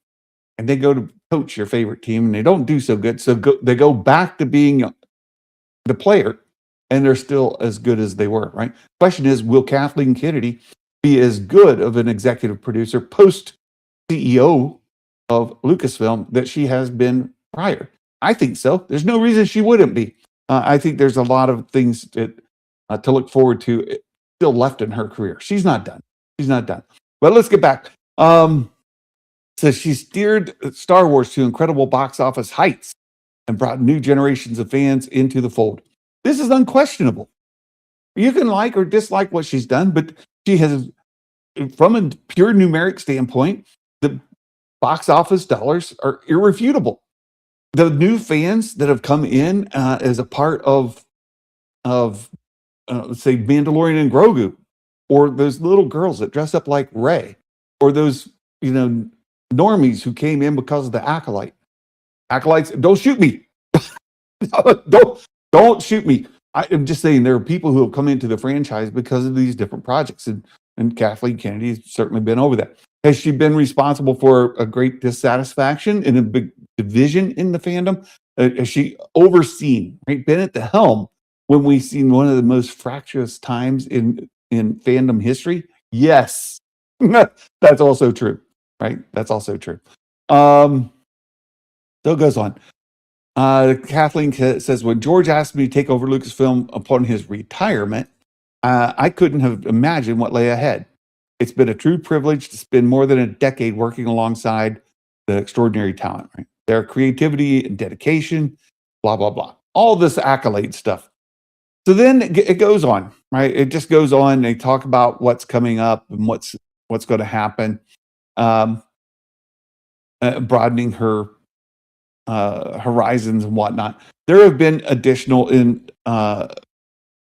and they go to coach your favorite team, and they don't do so good. So they go back to being the player, and they're still as good as they were, right? Question is, will Kathleen Kennedy be as good of an executive producer post CEO of Lucasfilm that she has been prior? I think so. There's no reason she wouldn't be. I think there's a lot of things to look forward to still left in her career. She's not done. She's not done. But let's get back. So she steered Star Wars to incredible box office heights and brought new generations of fans into the fold. This is unquestionable. You can like or dislike what she's done, but she has, from a pure numeric standpoint, the box office dollars are irrefutable. The new fans that have come in as a part of let's say Mandalorian and Grogu, or those little girls that dress up like Rey, or those normies who came in because of the acolytes. Don't shoot me. don't shoot me. I'm just saying there are people who have come into the franchise because of these different projects, and Kathleen Kennedy has certainly been over that. Has she been responsible for a great dissatisfaction and a big division in the fandom? Has she overseen, right, been at the helm when we've seen one of the most fractious times in fandom history? Yes, that's also true, right? That's also true. So it goes on. Kathleen says, when George asked me to take over Lucasfilm upon his retirement, I couldn't have imagined what lay ahead. It's been a true privilege to spend more than a decade working alongside the extraordinary talent, right? Their creativity and dedication, blah, blah, blah. All this accolade stuff. So then it goes on, right? It just goes on. They talk about what's coming up and what's going to happen, broadening her horizons and whatnot. There have been additional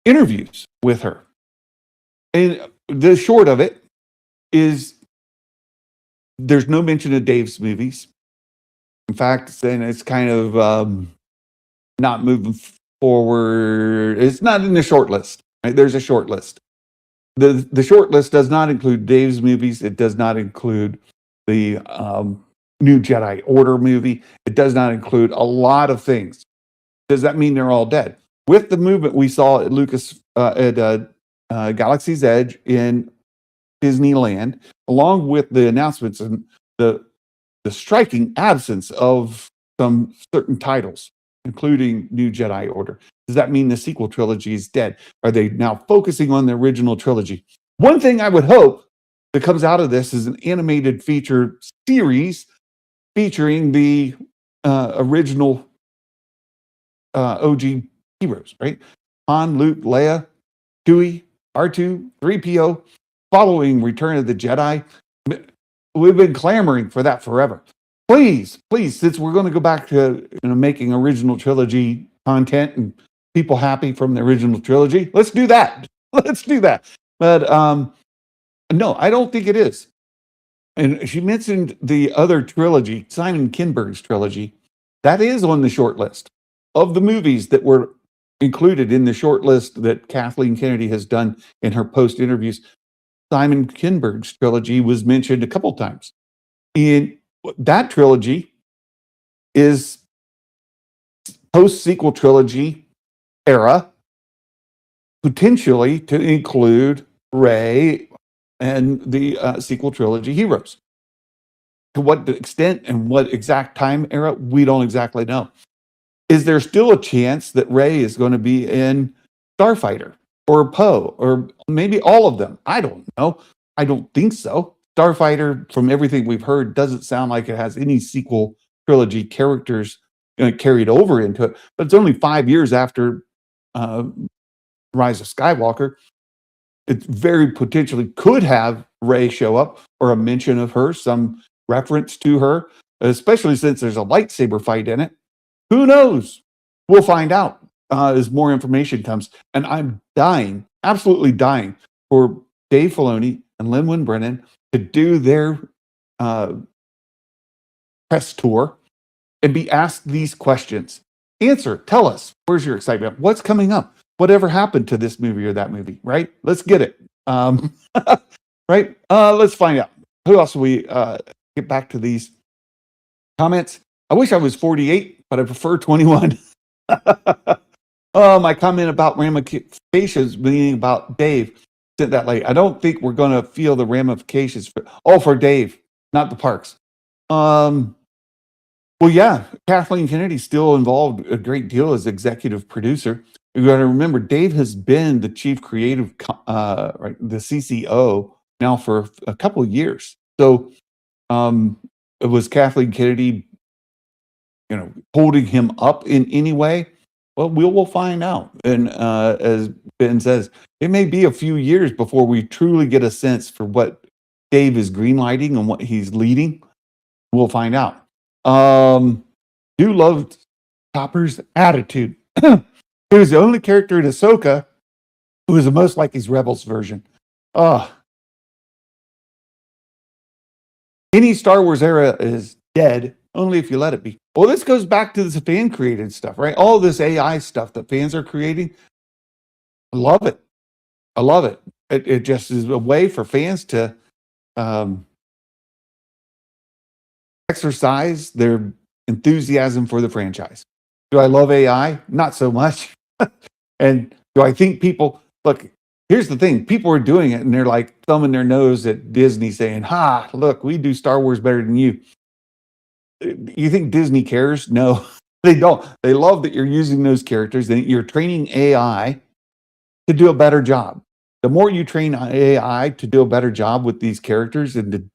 interviews with her. And the short of it is there's no mention of Dave's movies. In fact, then it's kind of not moving forward. It's not in the short list. Right? There's a short list. The short list does not include Dave's movies. It does not include the new Jedi Order movie. It does not include a lot of things. Does that mean they're all dead? With the movement we saw at Galaxy's Edge in Disneyland, along with the announcements and the striking absence of some certain titles, including New Jedi Order. Does that mean the sequel trilogy is dead? Are they now focusing on the original trilogy? One thing I would hope that comes out of this is an animated feature series featuring the original OG heroes, right? Han, Luke, Leia, Chewie, R2, 3PO, following Return of the Jedi. We've been clamoring for that forever. Please, since we're going to go back to making original trilogy content and people happy from the original trilogy, let's do that. Let's do that. But no, I don't think it is. And she mentioned the other trilogy, Simon Kinberg's trilogy. That is on the short list of the movies that were included in the short list that Kathleen Kennedy has done in her post interviews. Simon Kinberg's trilogy was mentioned a couple times. And that trilogy is post-sequel trilogy era, potentially to include Rey and the sequel trilogy heroes. To what extent and what exact time era, we don't exactly know. Is there still a chance that Rey is going to be in Starfighter or Poe or maybe all of them? I don't know. I don't think so. Starfighter, from everything we've heard, doesn't sound like it has any sequel trilogy characters carried over into it. But it's only 5 years after Rise of Skywalker. It very potentially could have Rey show up or a mention of her, some reference to her, especially since there's a lightsaber fight in it. Who knows? We'll find out as more information comes. And I'm dying, absolutely dying, for Dave Filoni and Lin Brennan to do their press tour and be asked these questions. Answer, tell us, where's your excitement? What's coming up? whatever happened to this movie or that movie, right? Let's get it. Right? Let's find out. Who else will we get back to these comments? I wish I was 48, but I prefer 21. My comment about ramifications, meaning about Dave, sent that late. I don't think we're going to feel the ramifications for Dave, not the parks. Well, yeah, Kathleen Kennedy's still involved a great deal as executive producer. You got to remember, Dave has been the chief creative, right, the CCO now for a couple of years. So, it was Kathleen Kennedy, holding him up in any way. Well, we will find out. And as Ben says, it may be a few years before we truly get a sense for what Dave is greenlighting and what he's leading. We'll find out. Do love Chopper's attitude. He was the only character in Ahsoka who was the most like his Rebels version. Any Star Wars era is dead, only if you let it be. Well, this goes back to this fan created stuff, right? All this AI stuff that fans are creating. I love it. I love it. It just is a way for fans to exercise their enthusiasm for the franchise. Do I love AI? Not so much. And do I think people look? Here's the thing: people are doing it, and they're like thumbing their nose at Disney, saying, "Ha! Look, we do Star Wars better than you." You think Disney cares? No, they don't. They love that you're using those characters, and you're training AI to do a better job. The more you train AI to do a better job with these characters and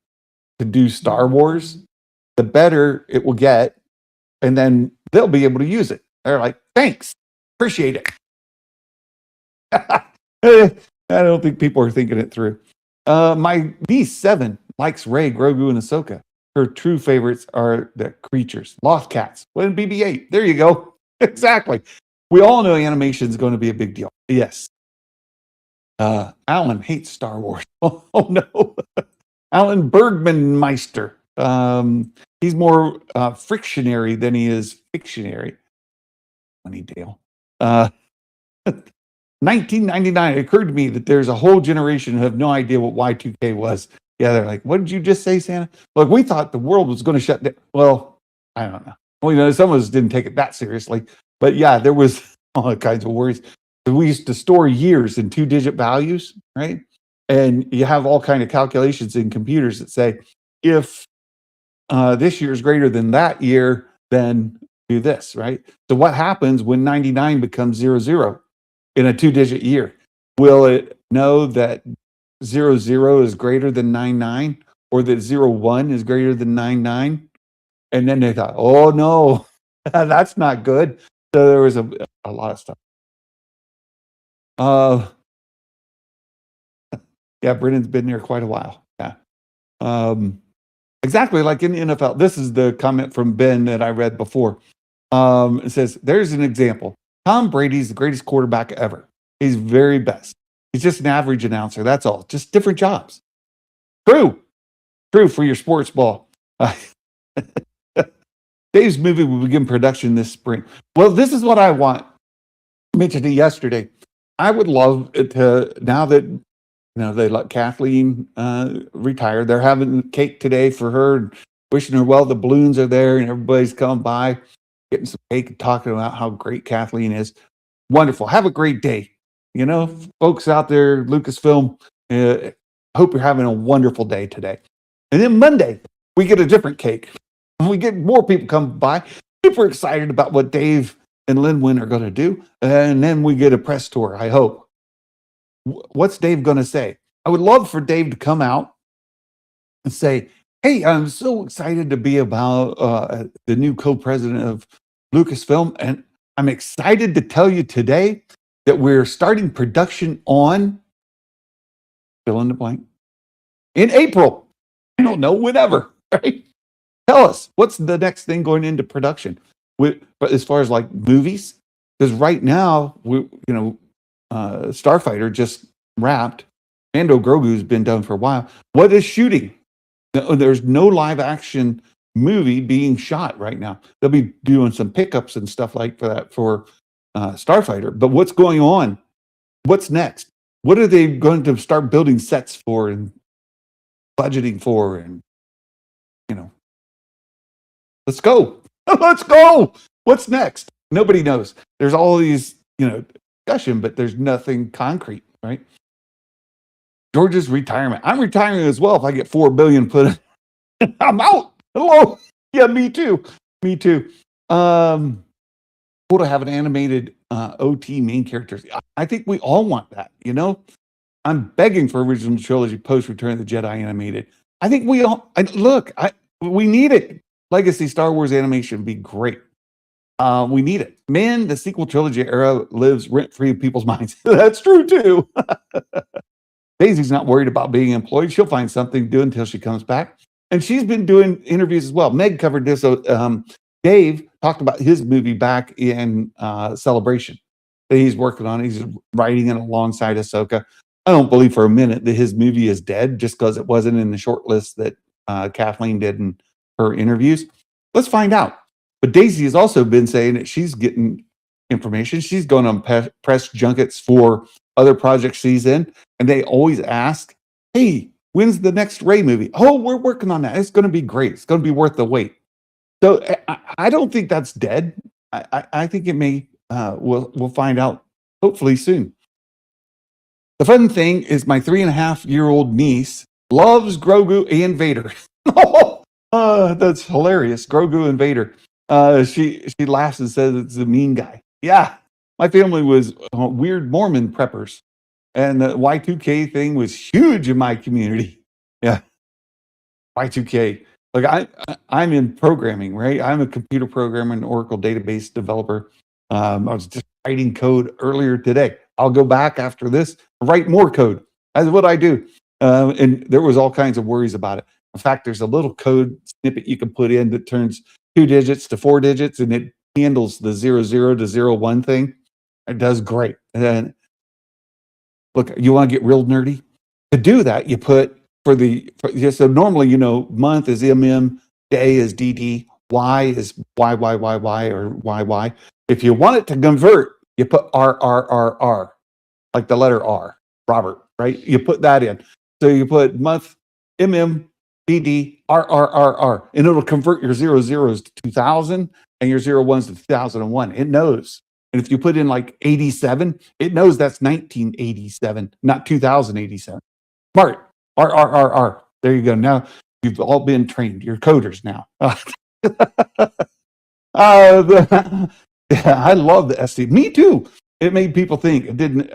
to do Star Wars, the better it will get, and then they'll be able to use it. They're like, "Thanks, appreciate it." I don't think people are thinking it through. My niece 7 likes Rey, Grogu, and Ahsoka. Her true favorites are the creatures, lost cats. Well, BB-8. There you go. Exactly. We all know animation is going to be a big deal. Yes. Alan hates Star Wars. Oh no. Alan Bergman-Meister. He's more frictionary than he is fictionary. Funny Dale. 1999, it occurred to me that there's a whole generation who have no idea what Y2K was. Yeah, they're like, what did you just say, Santa? Look, we thought the world was going to shut down. Well, I don't know. Well, some of us didn't take it that seriously. But yeah, there was all kinds of worries. We used to store years in 2-digit values, right? And you have all kind of calculations in computers that say, if this year is greater than that year, then do this, right? So what happens when 99 becomes 00? In a 2-digit year? Will it know that 00 is greater than 99 or that 01 is greater than 99? And then they thought, oh no, that's not good. So there was a lot of stuff. Yeah, Brennan's been there quite a while. Yeah. Exactly like in the NFL. This is the comment from Ben that I read before. It says, there's an example. Tom Brady's the greatest quarterback ever. He's very best. He's just an average announcer. That's all. Just different jobs. True for your sports ball. Dave's movie will begin production this spring. Well, this is what I want. I mentioned it yesterday. I would love it to, now that they let Kathleen retire. They're having cake today for her, wishing her well. The balloons are there, and everybody's coming by, getting some cake and talking about how great Kathleen is. Wonderful. Have a great day. Folks out there, Lucasfilm, hope you're having a wonderful day today. And then Monday, we get a different cake. We get more people come by, super excited about what Dave and Linwin are going to do. And then we get a press tour, I hope. What's Dave going to say? I would love for Dave to come out and say, hey, I'm so excited to be about the new co-president of Lucasfilm. And I'm excited to tell you today that we're starting production on fill in the blank in April. I don't know, whenever, right? Tell us what's the next thing going into production but as far as like movies, because right now Starfighter just wrapped. Mando Grogu's been done for a while. What is shooting? There's no live action movie being shot right now. They'll be doing some pickups and stuff like that for Starfighter. But what's going on? What's next? What are they going to start building sets for and budgeting for? And, you know, let's go. Let's go. What's next? Nobody knows. There's all these, discussion, but there's nothing concrete, right? George's retirement. I'm retiring as well if I get $4 billion put in. I'm out. Hello. Yeah, me too. Me too. Cool to have an animated OT main characters. I think we all want that, I'm begging for original trilogy post Return of the Jedi animated. I think we all we need it. Legacy Star Wars animation would be great. We need it. Man, the sequel trilogy era lives rent-free in people's minds. That's true too. Daisy's not worried about being employed. She'll find something to do until she comes back. And she's been doing interviews as well. Meg covered this. Dave talked about his movie back in Celebration that he's working on. He's writing it alongside Ahsoka. I don't believe for a minute that his movie is dead just because it wasn't in the short list that Kathleen did in her interviews. Let's find out. But Daisy has also been saying that she's getting information. She's going on press junkets for other projects she's in, and they always ask, hey, when's the next Rey movie? Oh, we're working on that. It's going to be great. It's going to be worth the wait. So I don't think that's dead. I think it may, we'll find out hopefully soon. The fun thing is my 3.5-year-old niece loves Grogu and Vader. That's hilarious. Grogu and Vader. She laughs and says it's a mean guy. Yeah, my family was weird Mormon preppers, and the Y2K thing was huge in my community. Yeah, Y2K. Like I'm in programming, right? I'm a computer programmer and Oracle database developer. I was just writing code earlier today. I'll go back after this, write more code. That's what I do. And there was all kinds of worries about it. In fact, there's a little code snippet you can put in that turns 2 digits to 4 digits, and it handles the 00 to 01 thing. It does great. And look, you want to get real nerdy? To do that, you put so normally, month is MM, day is DD, Y is YYYY or YY. If you want it to convert, you put RRRR, like the letter R, Robert, right? You put that in. So you put month, MM, DD, RRRR, and it'll convert your 00s to 2000 and your 01s to 2001. It knows. And if you put in like 87, it knows that's 1987, not 2087. Smart. RRRR. There you go. Now you've all been trained. You're coders now. I love the SC. Me too. It made people think. It didn't.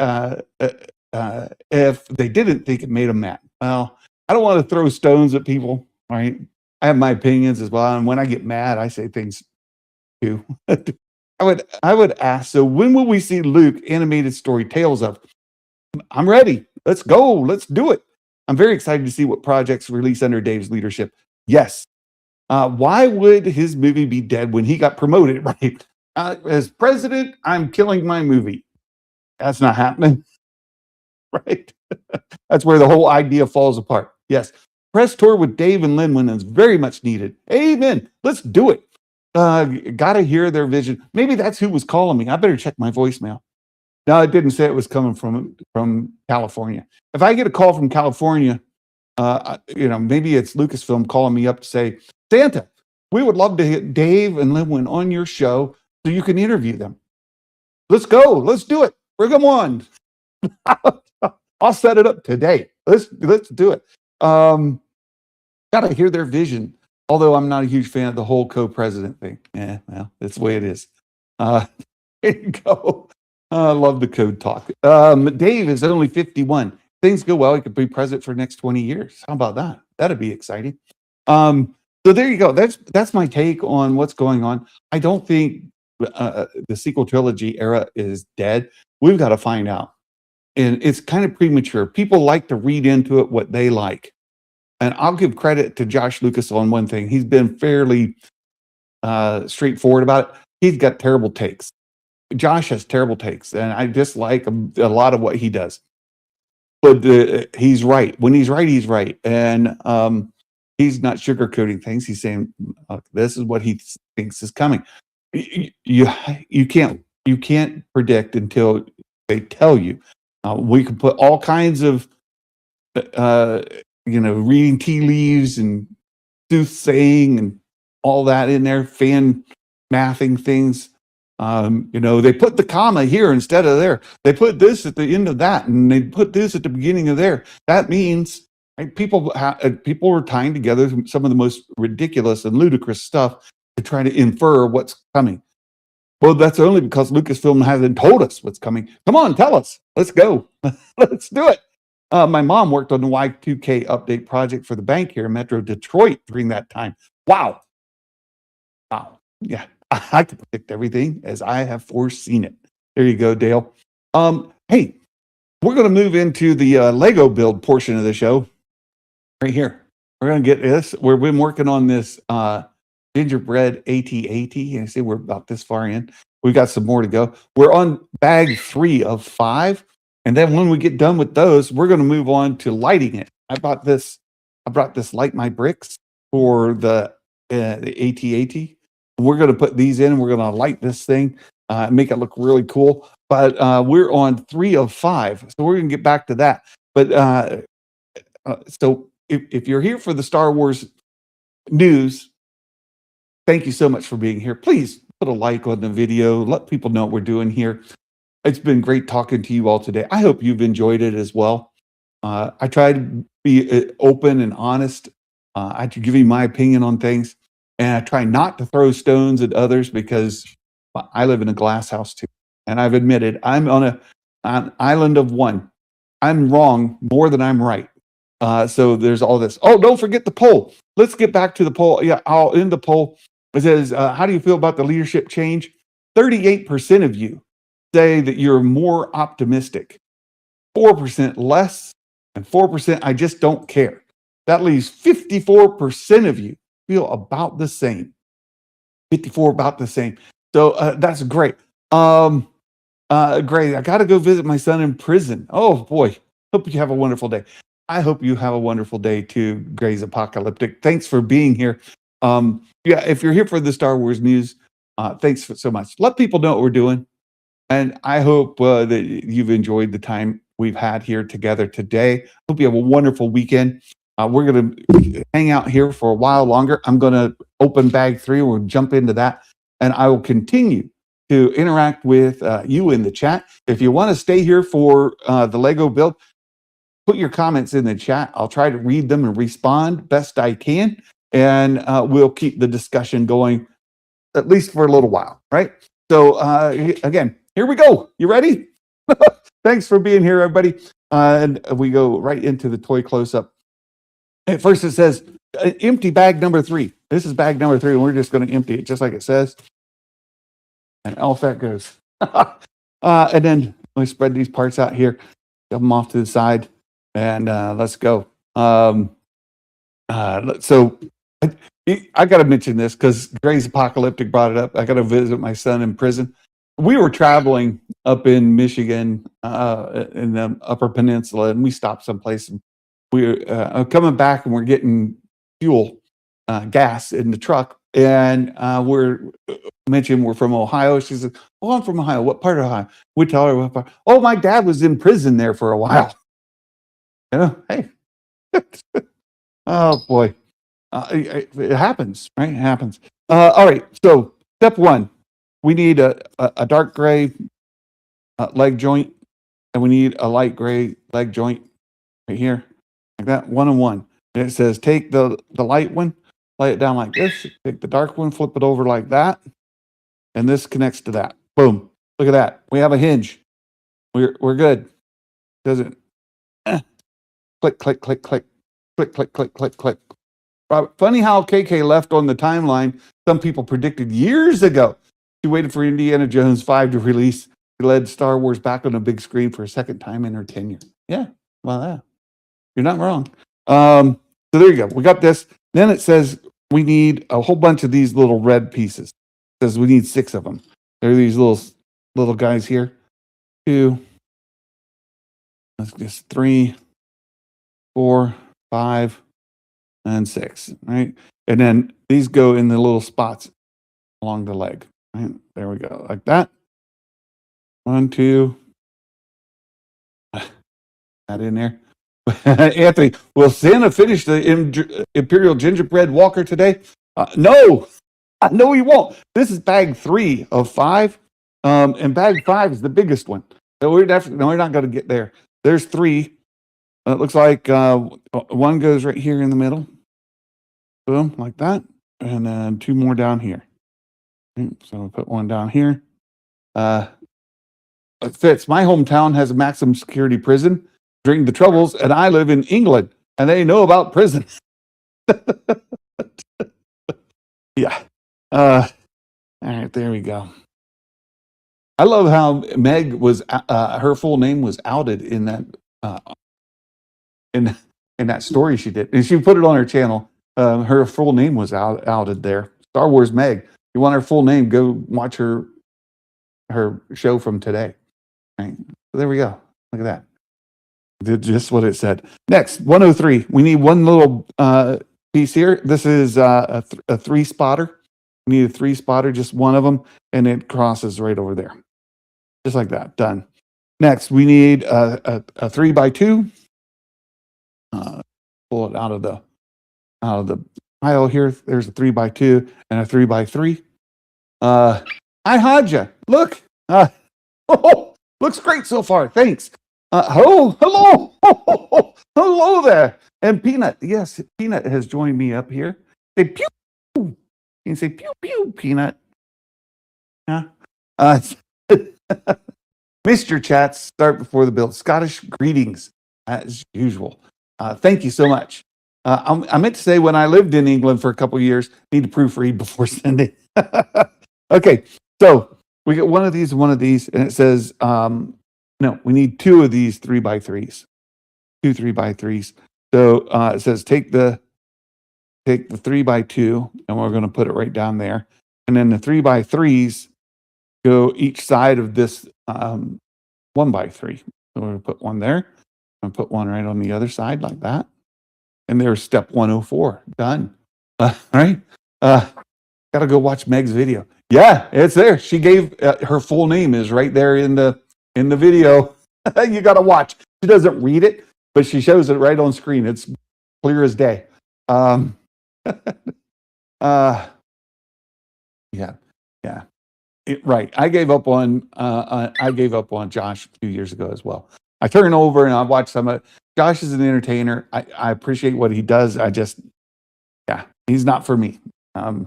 If they didn't think, it made them mad. Well, I don't want to throw stones at people. Right? I have my opinions as well, and when I get mad, I say things too. I would ask. So when will we see Luke animated story Tales of? I'm ready. Let's go. Let's do it. I'm very excited to see what projects release under Dave's leadership. Yes. Why would his movie be dead when he got promoted, right? As president, I'm killing my movie. That's not happening, right? That's where the whole idea falls apart. Yes. Press tour with Dave and Linwin is very much needed. Amen. Let's do it. Gotta hear their vision. Maybe that's who was calling me. I better check my voicemail. No, it didn't say it was coming from California. If I get a call from California, maybe it's Lucasfilm calling me up to say, Santa, we would love to get Dave and Linwin on your show so you can interview them. Let's go. Let's do it. Bring them on. I'll set it up today. Let's do it. Gotta hear their vision. Although I'm not a huge fan of the whole co-president thing. Yeah, well, that's the way it is. There you go. I love the code talk. Dave is only 51. Things go well, he could be president for the next 20 years. How about that? That'd be exciting. So there you go. That's my take on what's going on. I don't think the sequel trilogy era is dead. We've got to find out. And it's kind of premature. People like to read into it what they like. And I'll give credit to Josh Lucas on one thing. He's been fairly straightforward about it. He's got terrible takes. Josh has terrible takes, and I dislike a lot of what he does. But he's right. When he's right, he's right. And he's not sugarcoating things. He's saying, this is what he thinks is coming. You can't You can't predict until they tell you. We can put all kinds of, uh, reading tea leaves and soothsaying and all that in there, fan mathing things. They put the comma here instead of there. They put this at the end of that, and they put this at the beginning of there. That means, right, people were tying together some of the most ridiculous and ludicrous stuff to try to infer what's coming. Well, that's only because Lucasfilm hasn't told us what's coming. Come on, tell us. Let's go. Let's do it. My mom worked on the Y2K update project for the bank here in Metro Detroit during that time. Wow. Wow. Yeah, I can predict everything as I have foreseen it. There you go, Dale. Hey, we're going to move into the Lego build portion of the show right here. We're going to get this. We've been working on this Gingerbread AT-AT. I see we're about this far in. We've got some more to go. We're on bag 3 of 5. And then when we get done with those, we're going to move on to lighting it. I brought this Light My Bricks for the AT-AT. We're going to put these in and we're going to light this thing, make it look really cool. But we're on 3 of 5. So we're going to get back to that. But so if you're here for the Star Wars news, thank you so much for being here. Please put a like on the video. Let people know what we're doing here. It's been great talking to you all today. I hope you've enjoyed it as well. I try to be open and honest. I give you my opinion on things. And I try not to throw stones at others because I live in a glass house too. And I've admitted I'm on an island of one. I'm wrong more than I'm right. So there's all this. Oh, don't forget the poll. Let's get back to the poll. Yeah, I'll end the poll. It says, how do you feel about the leadership change? 38% of you say that you're more optimistic. 4% less, and 4% I just don't care. That leaves 54% of you feel about the same. 54 about the same. So that's great. Great. I got to go visit my son in prison. Oh boy. Hope you have a wonderful day. I hope you have a wonderful day too, Gray's Apocalyptic. Thanks for being here. Yeah, if you're here for the Star Wars news, thanks so much. Let people know what we're doing. And I hope that you've enjoyed the time we've had here together today. Hope you have a wonderful weekend. We're going to hang out here for a while longer. I'm going to open bag 3. We'll jump into that. And I will continue to interact with you in the chat. If you want to stay here for the Lego build, put your comments in the chat. I'll try to read them and respond best I can. And we'll keep the discussion going at least for a little while, right? So again, here we go. You ready? Thanks for being here, everybody. And we go right into the toy close-up. At first it says, empty bag number 3. This is bag number 3, and we're just going to empty it just like it says. And off that goes. And then we spread these parts out here, shove them off to the side, and let's go. So I got to mention this because Gray's Apocalyptic brought it up. I got to visit my son in prison. We were traveling up in Michigan, in the Upper Peninsula, and we stopped someplace. And we were coming back, and we're getting fuel, gas in the truck. And we're from Ohio. She said, "Oh, I'm from Ohio. What part of Ohio?" We tell her what part. Oh, my dad was in prison there for a while. Hey. Oh boy. It happens, right? It happens. All right. So step 1, we need a dark gray leg joint, and we need a light gray leg joint right here, like that, 1 and 1. And it says take the light one, lay it down like this. Take the dark one, flip it over like that, and this connects to that. Boom! Look at that. We have a hinge. We're good. Doesn't click click click click click click click click click. Funny how KK left on the timeline. Some people predicted years ago. She waited for Indiana Jones 5 to release. She led Star Wars back on a big screen for a second time in her tenure. Yeah, well, you're not wrong. So there you go. We got this. Then it says we need a whole bunch of these little red pieces. It says we need 6 of them. There are these little guys here. 2. That's just 3, 4, 5. And 6, right? And then these go in the little spots along the leg, right? There we go, like that. 1, 2. That in there. Anthony, will Santa finish the Imperial Gingerbread Walker today? No, no, he won't. This is bag 3 of 5, and bag 5 is the biggest one. So we're definitely we're not going to get there. There's 3. It looks like one goes right here in the middle. Boom, like that, and then 2 more down here. So I'll put one down here. It fits. My hometown has a maximum security prison during the Troubles, and I live in England, and they know about prisons. Yeah. All right, there we go. I love how Meg was her full name was outed in that in that story she did, and she put it on her channel. Her full name was outed there. Star Wars Meg. You want her full name? Go watch her show from today. Right. So there we go. Look at that. Did just what it said. Next, 103. We need one little piece here. This is a 3 spotter. We need a 3 spotter, just one of them, and it crosses right over there. Just like that. Done. Next, we need a 3x2. Pull it out of the pile here. There's a 3x2 and a 3x3. Hi, Hadja. Look. Oh, looks great so far. Thanks. Hello. Hello there. And Peanut. Yes, Peanut has joined me up here. Say pew. You can say pew pew, Peanut. Yeah. Mr. Chats, start before the build. Scottish greetings, as usual. Thank you so much. I meant to say when I lived in England for a couple of years, need to proofread before sending. Okay, so we get one of these and one of these, and it says, no, we need 2 of these 3x3s. 2 3x3s. So it says take the 3x2, and we're going to put it right down there. And then the 3x3s go each side of this 1x3. So we're going to put one there and put one right on the other side like that. And there's step 104. Done. Right? Got to go watch Meg's video. Yeah, it's there. She gave her full name is right there in the video. You got to watch. She doesn't read it, but she shows it right on screen. It's clear as day. Yeah. Right. I gave up on Josh a few years ago as well. I turn over and I watch some of Josh is an entertainer. I appreciate what he does. I just he's not for me. God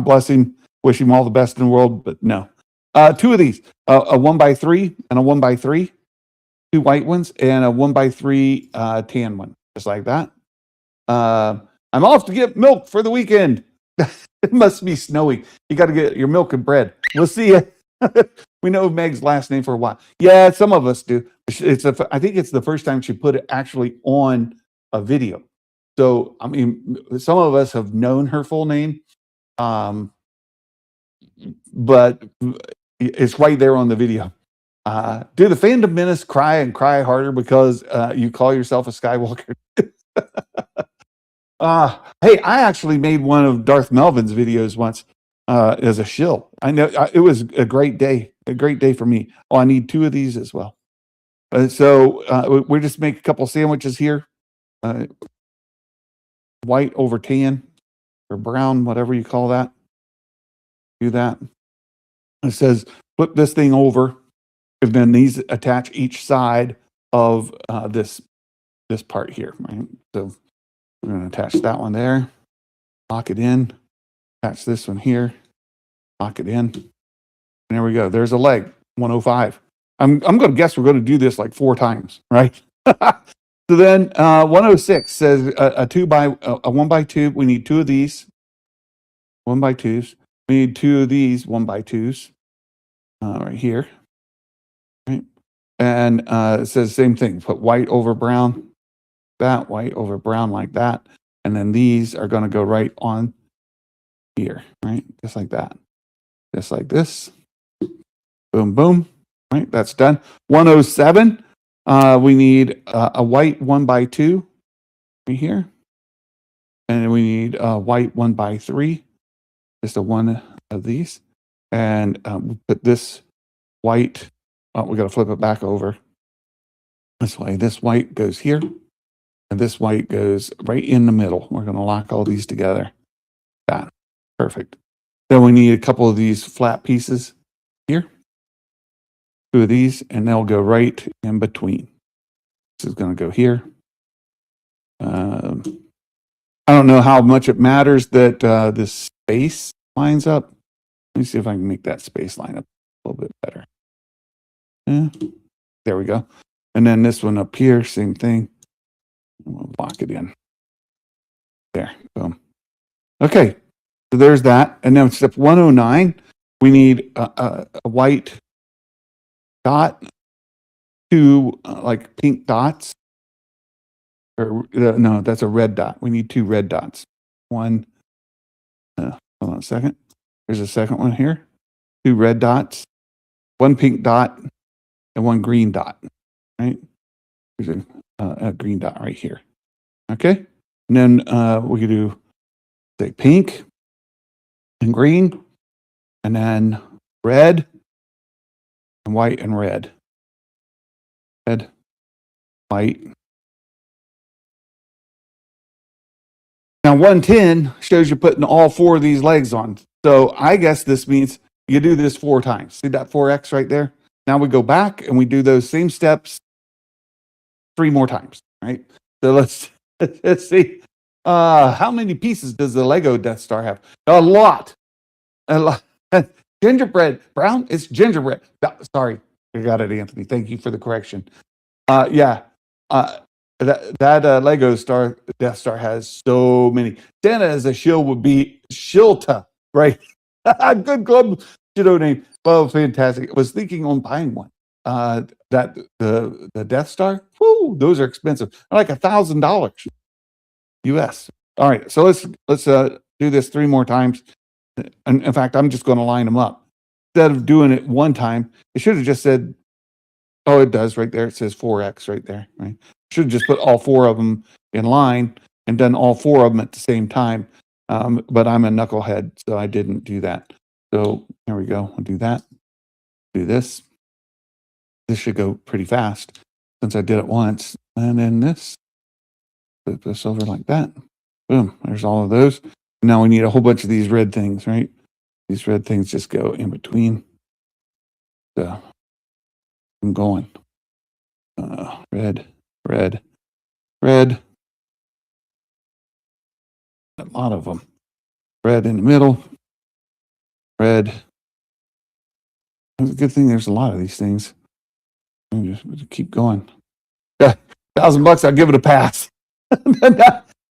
bless him. Wish him all the best in the world, but no. 2 of these, a 1x3 and a 1x3, 2 white ones, and a 1x3 tan one, just like that. I'm off to get milk for the weekend. It must be snowy. You got to get your milk and bread. We'll see you. We know Meg's last name for a while. Yeah, some of us do. I think it's the first time she put it actually on a video. So, I mean, some of us have known her full name, but it's right there on the video. Do the fandom menace cry and cry harder because you call yourself a Skywalker? Hey, I actually made one of Darth Melvin's videos once as a shill. I know it was a great day for me. Oh, I need 2 of these as well. So we just make a couple sandwiches here. White over tan or brown, whatever you call that. Do that. It says flip this thing over, and then these attach each side of this part here. Right? So we're going to attach that one there, lock it in, attach this one here, lock it in. And there we go. There's a leg, 105. I'm going to guess we're going to do this like 4 times, right? So then 106 says a 1x2. We need 2 of these 1x2s. We need 2 of these 1x2s right here. Right. And it says same thing. Put white over brown, that white over brown like that. And then these are going to go right on here, right? Just like that. Just like this. Boom, boom. Right, that's done. 107, we need a white 1x2 right here. And then we need a white 1x3, just a one of these. And we put this white. Oh, we got to flip it back over this way. This white goes here, and this white goes right in the middle. We're going to lock all these together. That. Perfect. Then we need a couple of these flat pieces here. 2 of these, and they'll go right in between. This is going to go here. I don't know how much it matters that this space lines up. Let me see if I can make that space line up a little bit better. Yeah, there we go. And then this one up here, same thing. We'll lock it in. There, boom. Okay, so there's that. And then step 109, we need a white dot, 2 like pink dots. Or no, that's a red dot. We need 2 red dots. One, hold on a second. There's a second one here. 2 red dots, 1 pink dot, and 1 green dot. Right? There's a green dot right here. Okay? And then we can do, say, pink and green, and then red and white and red. Red, white. Now 110 shows you putting all 4 of these legs on. So I guess this means you do this 4 times. See that 4x right there? Now we go back and we do those same steps 3 more times, right? So let's see. How many pieces does the Lego Death Star have? A lot. A lot. Gingerbread. Brown? It's gingerbread. Sorry. I got it, Anthony. Thank you for the correction. Yeah. That Lego Death Star has so many. Santa as a shield would be Shilta, right? Good club pseudo name. Oh, fantastic. I was thinking on buying one. That the Death Star, whoo, those are expensive. They're like $1,000 US. All right, so let's do this 3 more times. And in fact, I'm just going to line them up. Instead of doing it one time, it should have just said, oh, it does right there. It says 4x right there, right? Should have just put all 4 of them in line and done all 4 of them at the same time. But I'm a knucklehead, so I didn't do that. So here we go. I'll do that. Do this. This should go pretty fast since I did it once. And then this. Flip this over like that. Boom. There's all of those. Now we need a whole bunch of these red things, right? These red things just go in between. So I'm going. Red, red, red. A lot of them. Red in the middle. Red. It's a good thing there's a lot of these things. Just keep going. Yeah, $1,000, I'll give it a pass.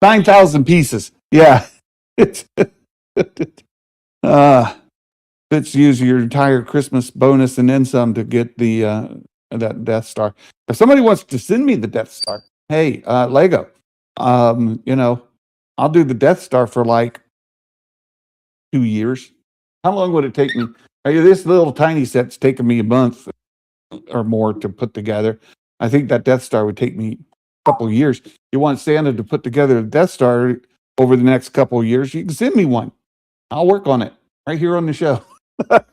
9,000 pieces. Yeah. Let's use your entire Christmas bonus and then some to get the that Death Star. If somebody wants to send me the Death Star, hey, Lego, I'll do the Death Star for like 2 years. How long would it take me? This little tiny set's taken me a month or more to put together. I think that Death Star would take me a couple of years. You want Santa to put together a Death Star over the next couple of years, you can send me one. I'll work on it right here on the show. Of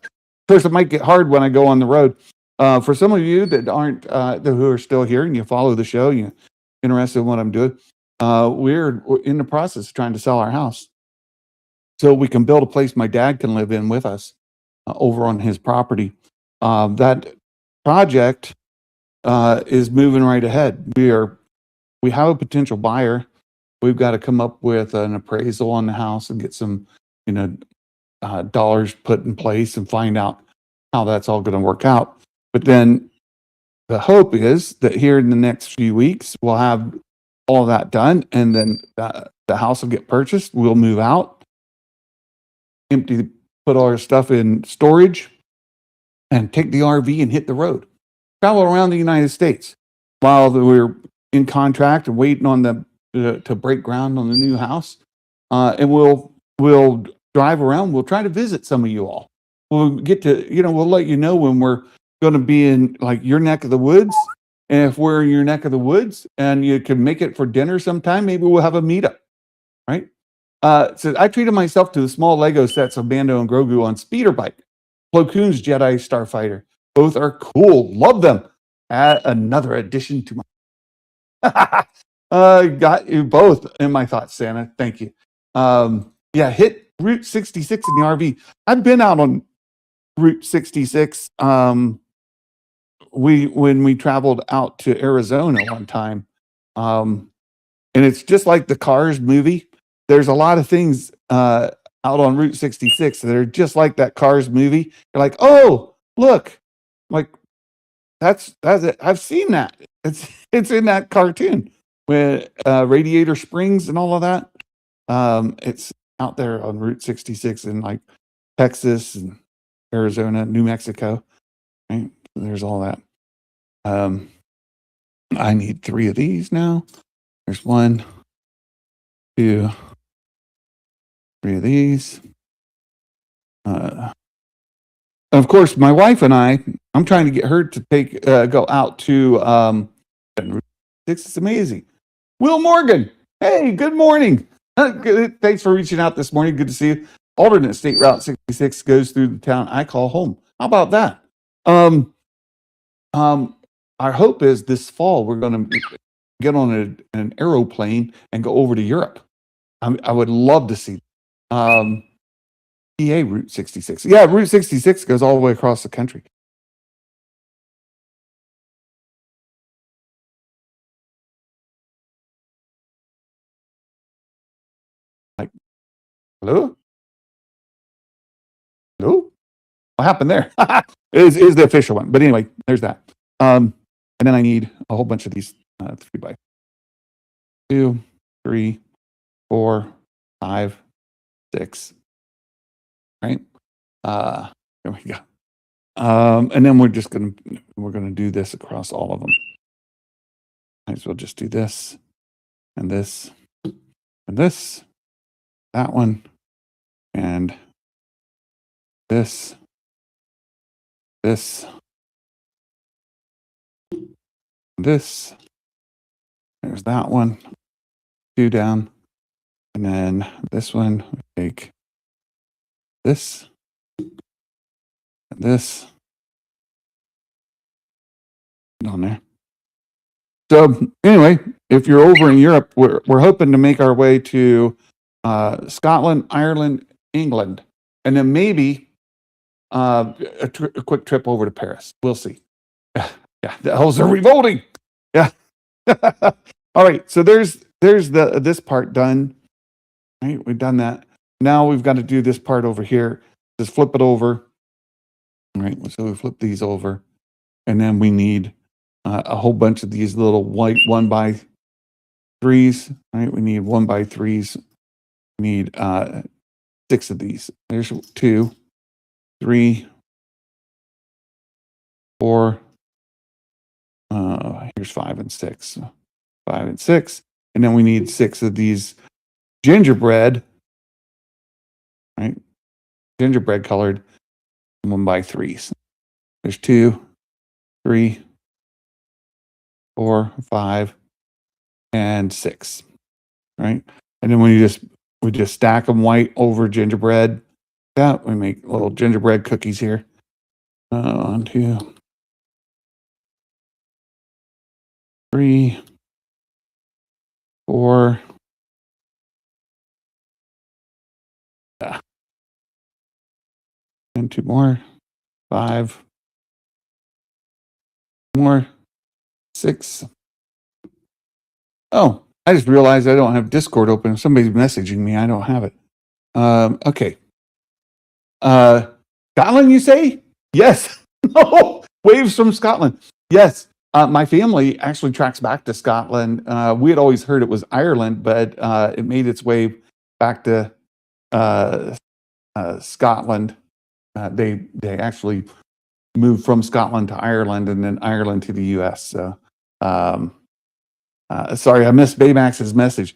course, it might get hard when I go on the road. For some of you that aren't, who are still here and you follow the show, you're interested in what I'm doing, we're in the process of trying to sell our house so we can build a place my dad can live in with us over on his property. That project is moving right ahead. We have a potential buyer. We've got to come up with an appraisal on the house and get some, dollars put in place and find out how that's all going to work out. But then the hope is that here in the next few weeks, we'll have all of that done, and then the house will get purchased. We'll move out, put all our stuff in storage, and take the RV and hit the road. Travel around the United States while we're in contract and waiting on them to break ground on the new house. And we'll drive around. We'll try to visit some of you all. We'll get to, we'll let you know when we're going to be in like your neck of the woods. And if we're in your neck of the woods and you can make it for dinner sometime, maybe we'll have a meetup, right? So I treated myself to the small Lego sets of Mando and Grogu on speeder bike, Plo Koon's Jedi Starfighter, Both are cool. Love them. Add another addition to my. Got you both in my thoughts, Santa. Thank you. Yeah, hit Route 66 in the RV. I've been out on Route 66. When we traveled out to Arizona one time, and it's just like the Cars movie. There's a lot of things out on Route 66 that are just like that Cars movie. You're like, oh, look, like that's it. I've seen that. It's in that cartoon with Radiator Springs and all of that. It's out there on Route 66 in like Texas and Arizona, New Mexico. Right? There's all that. I need 3 of these now. There's 1, 2, 3 of these. Of course, my wife and I'm trying to get her to go out to this is amazing. Will Morgan, hey, good morning. Thanks for reaching out this morning. Good to see you. Alternate State Route 66 goes through the town I call home. How about that? Our hope is this fall we're going to get on an aeroplane and go over to Europe. I would love to see. PA Route 66. Yeah, Route 66 goes all the way across the country. Like, hello? Hello? What happened there? is the official one. But anyway, there's that. And then I need a whole bunch of these 3x2, 3, 4, 5, 6. Right? There we go. And then we're gonna do this across all of them. Might as well just do this and this and this, that one, and this, this, this. There's that one. 2 down, and then this one. We take this and this on there. So anyway, if you're over in Europe, we're hoping to make our way to Scotland, Ireland, England, and then maybe a quick trip over to Paris. We'll see. Yeah, the elves are revolting. Yeah. All right. So there's this part done. Right, we've done that. Now we've got to do this part over here. Just flip it over. All right. So we flip these over, and then we need a whole bunch of these little white 1x3s. Right. We need 1x3s. We need 6 of these. There's 2, 3, 4. Here's 5 and 6. 5 and 6. And then we need 6 of these gingerbread, right? Gingerbread colored 1x3s. There's 2, 3, 4, 5, and 6. Right? And then we just stack them white over gingerbread. Yeah, we make little gingerbread cookies here. 1, 2, 3, 4. Yeah. And 2 more. 5 more. 6. Oh, I just realized I don't have Discord open. If somebody's messaging me, I don't have it. Okay. Scotland, you say? Yes. No. Waves from Scotland. Yes. My family actually tracks back to Scotland. We had always heard it was Ireland, but it made its way back to Scotland. They actually moved from Scotland to Ireland and then Ireland to the U.S. So, sorry, I missed Baymax's message.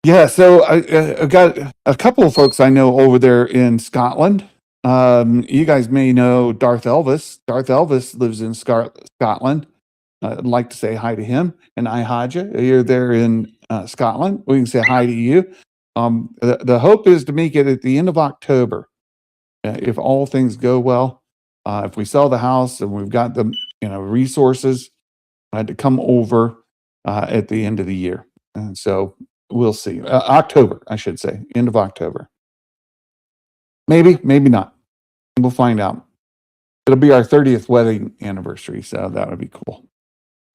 Yeah, so I got a couple of folks I know over there in Scotland. You guys may know Darth Elvis. Darth Elvis lives in Scotland. I'd like to say hi to him. And I, Haja, you're there in Scotland. We can say hi to you. The hope is to make it at the end of October, if all things go well. if we sell the house and we've got the resources, to come over at the end of the year. And so we'll see. October, I should say, end of October. Maybe, maybe not. We'll find out. It'll be our 30th wedding anniversary, so that would be cool.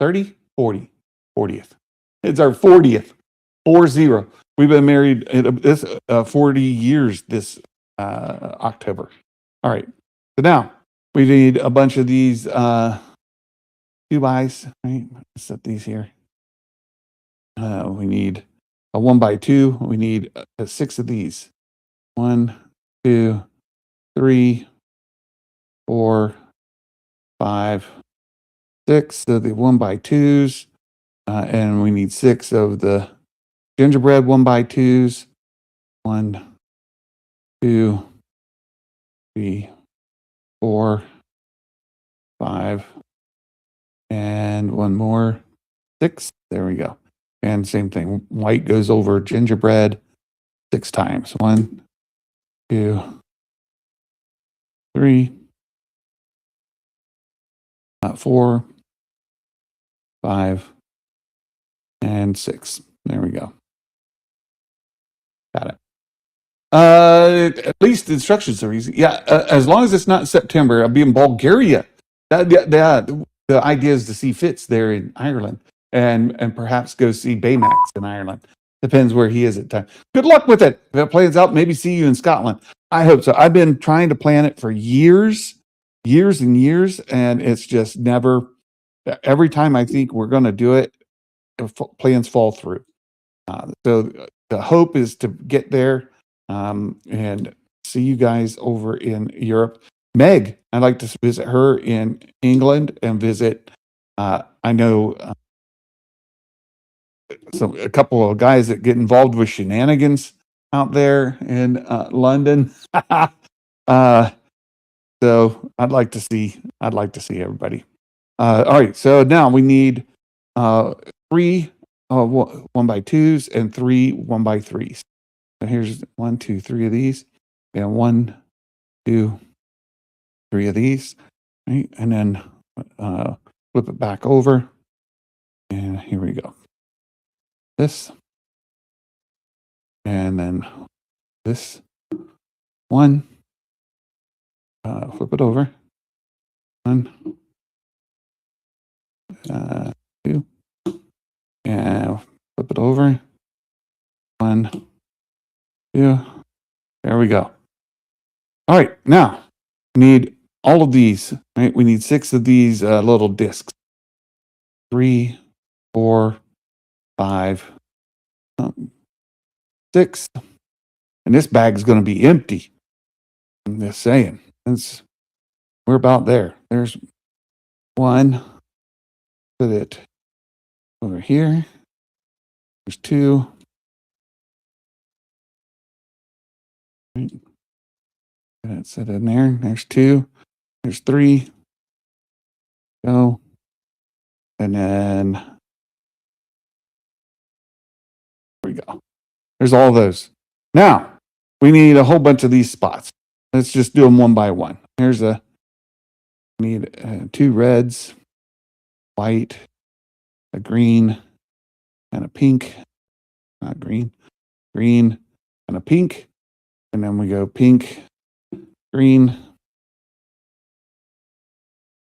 30, 40, 40th. It's our 40th, 40. We've been married this 40 years this October. All right. So now we need a bunch of these 2x, right? Let's set these here. We need a 1x2. We need 6 of these. 1, 2, 3, 4, 5, 6 of the 1x2s. And we need 6 of the gingerbread 1x2s. 1, 2, 3, 4, 5, and one more. 6. There we go. And same thing. White goes over gingerbread 6 times. 1, 2, 3, 4, 5, and 6. There we go. Got it. At least the instructions are easy. Yeah, as long as it's not September, I'll be in Bulgaria. The idea is to see Fitz there in Ireland, and perhaps go see Baymax in Ireland. Depends where he is at the time. Good luck with it. If it plans out, maybe see you in Scotland. I hope so. I've been trying to plan it for years and years, and it's just never. Every time I think we're going to do it, plans fall through. So the hope is to get there and see you guys over in Europe. Meg, I'd like to visit her in England and visit. I know a couple of guys that get involved with shenanigans out there in London. So I'd like to see everybody. All right, so now we need 3 1x2s and 3 1x3s. So here's 1, 2, 3 of these, and 1, 2, 3 of these, right? And then flip it back over, and here we go. This, and then this 1. Flip it over. 1, 2, and flip it over. 1, 2. There we go. All right, now we need all of these. Right, we need 6 of these little discs. 3, 4, 5, 6, and this bag is going to be empty. I'm just saying. We're about there. There's 1. Put it over here. There's 2. Right. That's it in there. There's 2. There's 3. Go. And then there we go. There's all those. Now we need a whole bunch of these spots. Let's just do them one by one. Here's need 2 reds, white, a green, and a pink. Not green, green, and a pink. And then we go pink, green,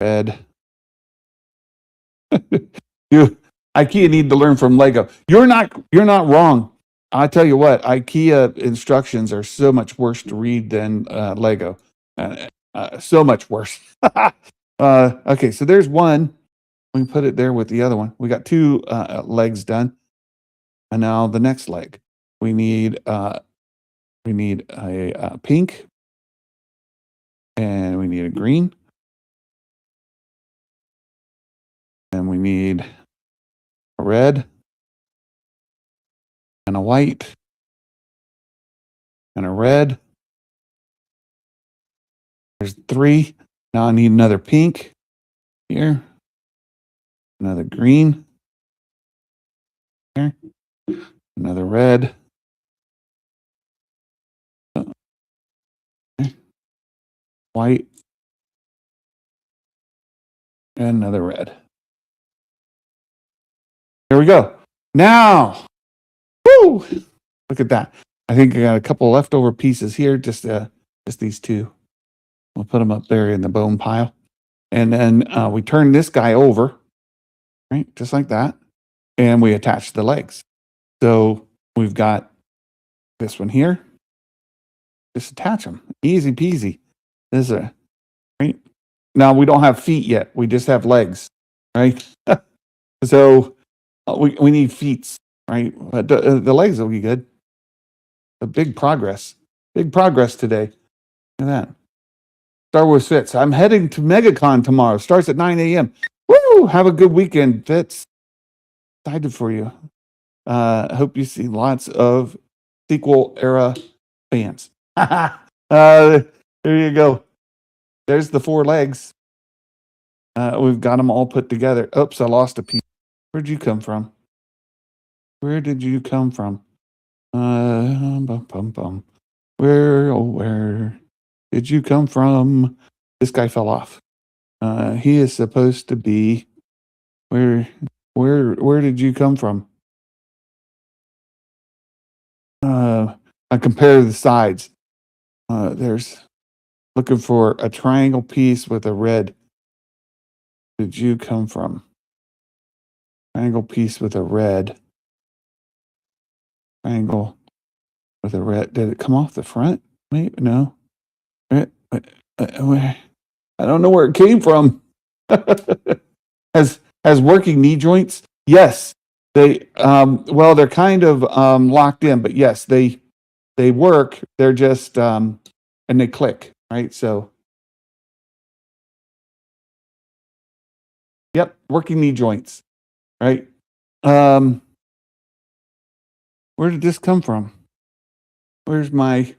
red. IKEA need to learn from Lego. You're not wrong. I tell you what, IKEA instructions are so much worse to read than Lego. So much worse. Okay, so there's 1. We can put it there with the other one. We got 2 legs done, and now the next leg. We need a pink, and we need a green, and we need a red, and a white, and a red. There's 3. Now I need another pink here, another green here, another red, white, And another red. There we go. Now, woo! Look at that. I think I got a couple leftover pieces here, just these two. We'll put them up there in the bone pile. And then we turn this guy over, right? Just like that. And we attach the legs. So we've got this one here. Just attach them. Easy peasy. This is right? Now we don't have feet yet. We just have legs, right? So we need feet, right? But the legs will be good. A big progress. Big progress today. Look at that. Star Wars Fits. I'm heading to MegaCon tomorrow. Starts at 9 a.m. Woo! Have a good weekend, Fits. Excited for you. Hope you see lots of sequel era fans. There you go. There's the 4 legs. We've got them all put together. Oops, I lost a piece. Where'd you come from? Where did you come from? Where did you come from? This guy fell off. He is supposed to be. Where did you come from? I compare the sides. There's looking for a triangle piece with a red. Did you come from? Triangle piece with a red. Triangle with a red. Did it come off the front? Wait, no. I don't know where it came from. Has working knee joints? Yes. They well, they're kind of locked in, but yes, they work. They're just and they click, right? So yep, working knee joints, right? Where did this come from? Where's my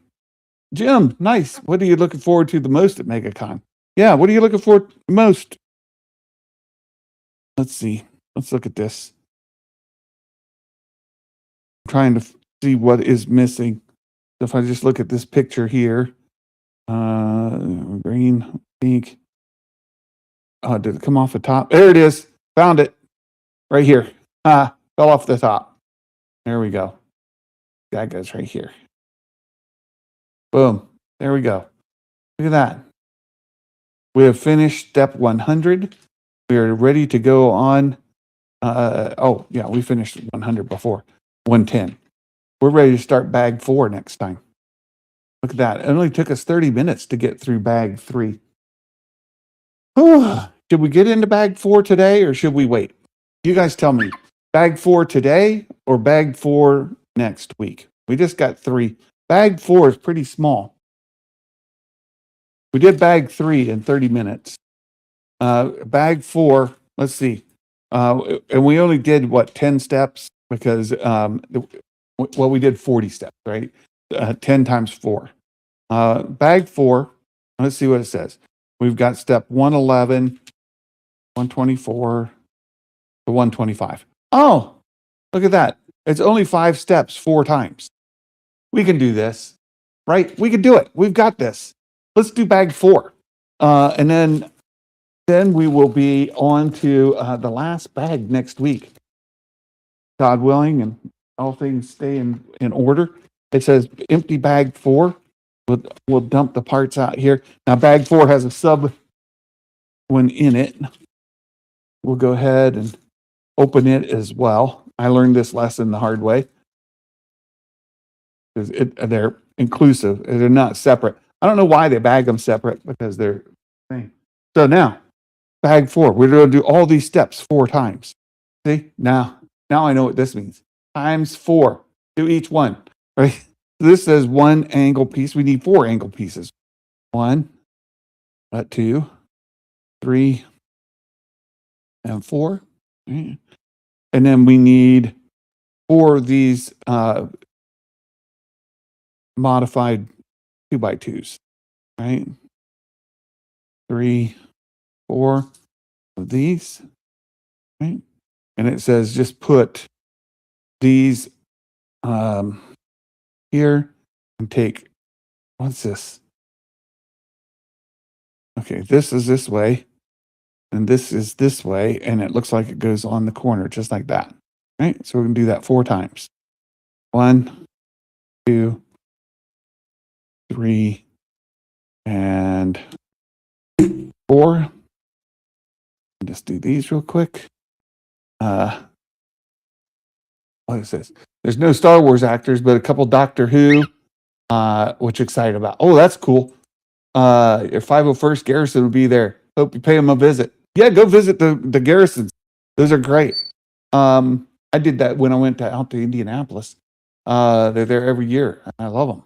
Jim? Nice. What are you looking forward to the most at MegaCon? Yeah, what are you looking for most? Let's see. Let's look at this. I'm trying to see what is missing. If I just look at this picture here, green, pink. Oh, did it come off the top? There it is. Found it. Right here. Fell off the top. There we go. That goes right here. Boom. There we go. Look at that. We have finished step 100. We are ready to go on. Oh, yeah, we finished 100 before. 110. We're ready to start bag 4 next time. Look at that. It only took us 30 minutes to get through bag 3. Should we get into bag 4 today or should we wait? You guys tell me. Bag 4 today or bag 4 next week? We just got 3. Bag 4 is pretty small. We did bag 3 in 30 minutes. Bag 4, let's see. And we only did, 10 steps? Because, well, we did 40 steps, right? 10 times 4. Bag 4, let's see what it says. We've got step 111, 124 to 125. Oh, look at that. It's only 5 steps 4 times. We can do this, right? We can do it. We've got this. Let's do bag 4. And then we will be on to the last bag next week. God willing, and all things stay in order. It says empty bag 4. We'll dump the parts out here. Now, bag 4 has a sub one in it. We'll go ahead and open it as well. I learned this lesson the hard way. Because they're inclusive. They're not separate. I don't know why they bag them separate, because they're the same. So now, bag 4. We're going to do all these steps 4 times. See? Now I know what this means. Times 4. Do each one. Right? This says 1 angle piece. We need 4 angle pieces. 1, 2, 3, and 4. And then we need 4 of these modified 2x2s. Right? 3, 4 of these. Right? And it says just put these here and take, what's this? Okay, this is this way. and this is this way, and it looks like it goes on the corner just like that. Right? So we're going to do that 4 times. 1, 2, 3, and 4. Just do these real quick. What is this? There's no Star Wars actors, but a couple Doctor Who, which excited about. Oh, that's cool. Your 501st Garrison will be there. Hope you pay them a visit. Yeah, go visit the garrisons. Those are great. I did that when I went out to Indianapolis. They're there every year. I love them.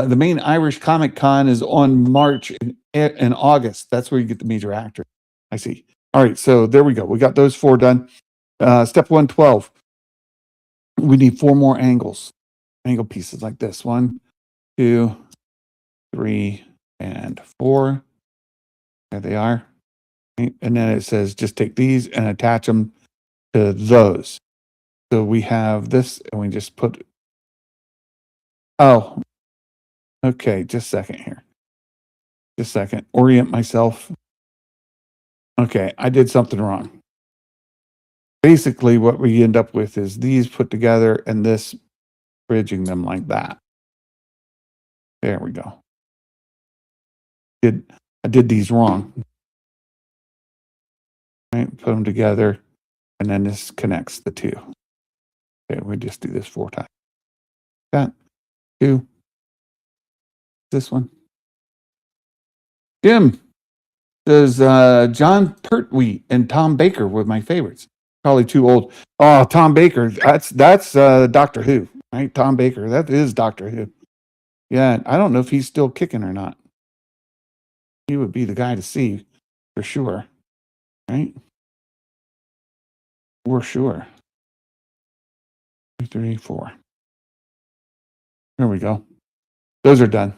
The main Irish Comic Con is on March and August. That's where you get the major actors. I see. All right, so there we go. We got those 4 done. Step 112. We need 4 more angles. Angle pieces like this. 1, 2, 3, and 4. There they are. And then it says just take these and attach them to those. So we have this, and we just put. Oh, okay. Just a second here. Just a second. Orient myself. Okay, I did something wrong. Basically, what we end up with is these put together and this bridging them like that. There we go. I did these wrong. Right, put them together, and then this connects the 2. Okay, we just do this 4 times. Got 2. This one. Jim says John Pertwee and Tom Baker were my favorites. Probably too old. Oh, Tom Baker. That's Doctor Who, right? Tom Baker. That is Doctor Who. Yeah, I don't know if he's still kicking or not. He would be the guy to see for sure, right? For sure. 2, 3, 4. There we go. Those are done.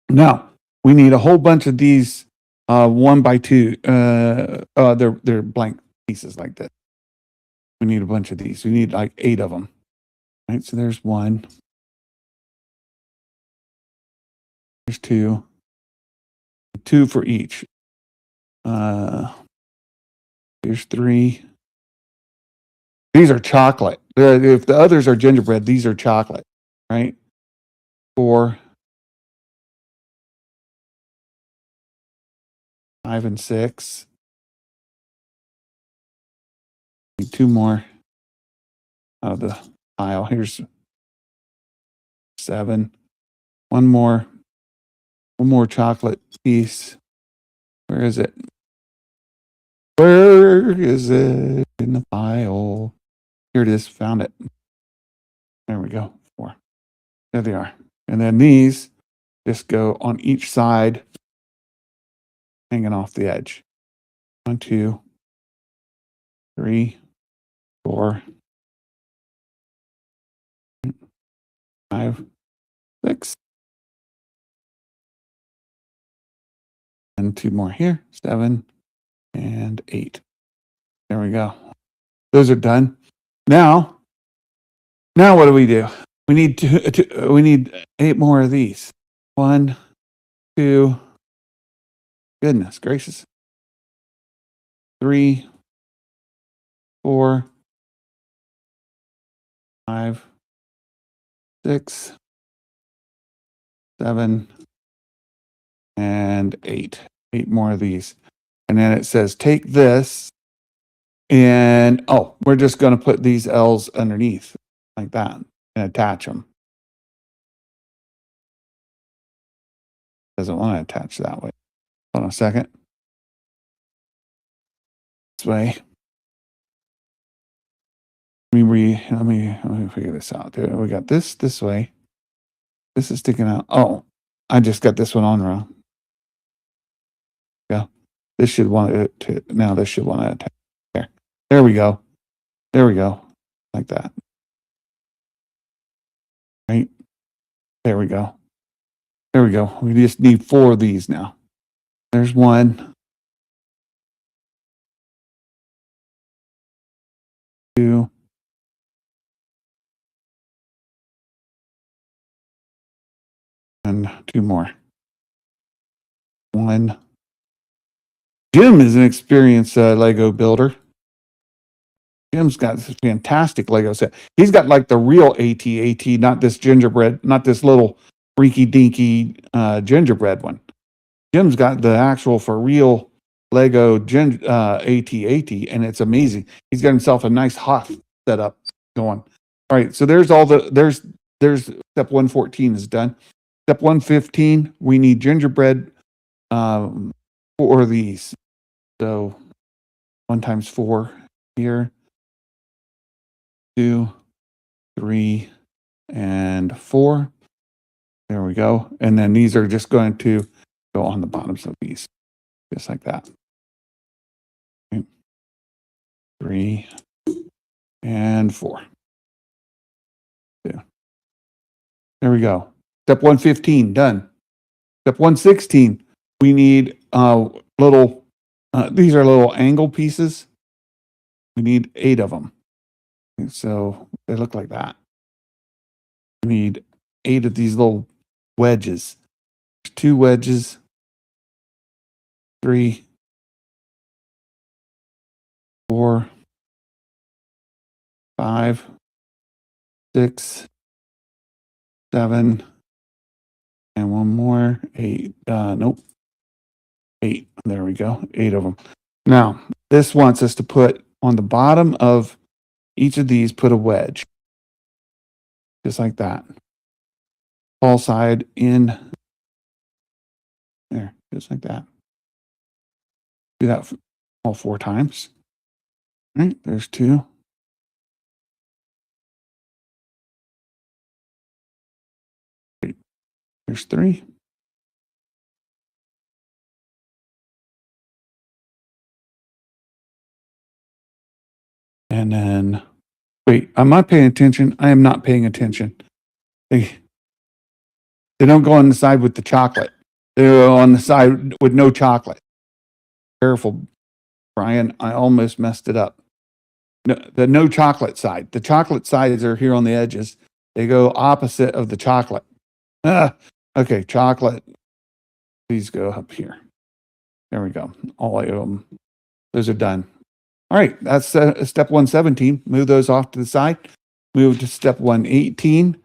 Now we need a whole bunch of these 1 by 2. They're blank pieces like that. We need a bunch of these. We need like 8 of them. Right. So there's 1. There's 2. 2 for each. Here's 3. These are chocolate. If the others are gingerbread, these are chocolate. Right. 4, 5, and 6. Need 2 more out of the pile. Here's 7. One more chocolate piece. Where is it? Where is it in the pile? Here it is. Found it. There we go. 4. There they are. And then these just go on each side, hanging off the edge. 1, 2, 3, 4, 5, 6. And 2 more here. 7 and 8. There we go. Those are done. Now what do? We need we need 8 more of these. 1, 2. Goodness gracious. 3, 4, 5, 6, 7, and 8. 8 more of these. And then it says take this and we're just going to put these L's underneath like that and attach them. Doesn't want to attach that way. Hold on a second. This way. Let me figure this out. We got this way. This is sticking out. Oh, I just got this one on wrong. Yeah. This should want it to now. This should want to attach there. There we go. There we go. Like that. Right. There we go. There we go. We just need 4 of these now. There's 1. 2. And 2 more. 1, Jim is an experienced Lego builder. Jim's got this fantastic Lego set. He's got like the real AT, not this gingerbread, not this little rinky dinky gingerbread one. Jim's got the actual for real Lego AT, and it's amazing. He's got himself a nice hot setup going. All right, so there's all the there's step 114 is done. Step 115, we need gingerbread for these. So 1 times 4 here, 2, 3, and 4. There we go. And then these are just going to go on the bottoms of these, just like that. 3 and 4. There we go. Step 115 done. Step 116, we need little. These are little angle pieces. We need 8 of them. And so they look like that. We need 8 of these little wedges. 2 wedges. 3, 4, 5, 6, 7, and one more. 8. Nope. 8. There we go. 8 of them. Now, this wants us to put on the bottom of each of these, put a wedge. Just like that. All side in. There. Just like that. Do that all 4 times. All right. There's 2. There's 3. And then, wait, am I paying attention? I am not paying attention. They don't go on the side with the chocolate. They're on the side with no chocolate. Careful, Brian. I almost messed it up. No, the no chocolate side. The chocolate sides are here on the edges. They go opposite of the chocolate. Okay, chocolate. Please go up here. There we go. All 8 of them. Those are done. All right, that's step 117. Move those off to the side. Move to step 118.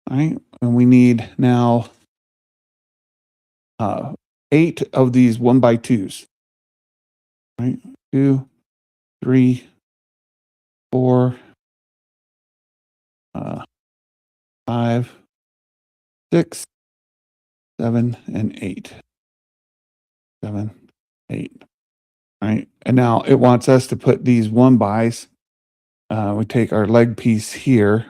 All right, and we need now 8 of these 1x2s. All right, 2, 3, 4, 5, 6, 7, and 8. 7, 8. All right, and now it wants us to put these 1x's. We take our leg piece here.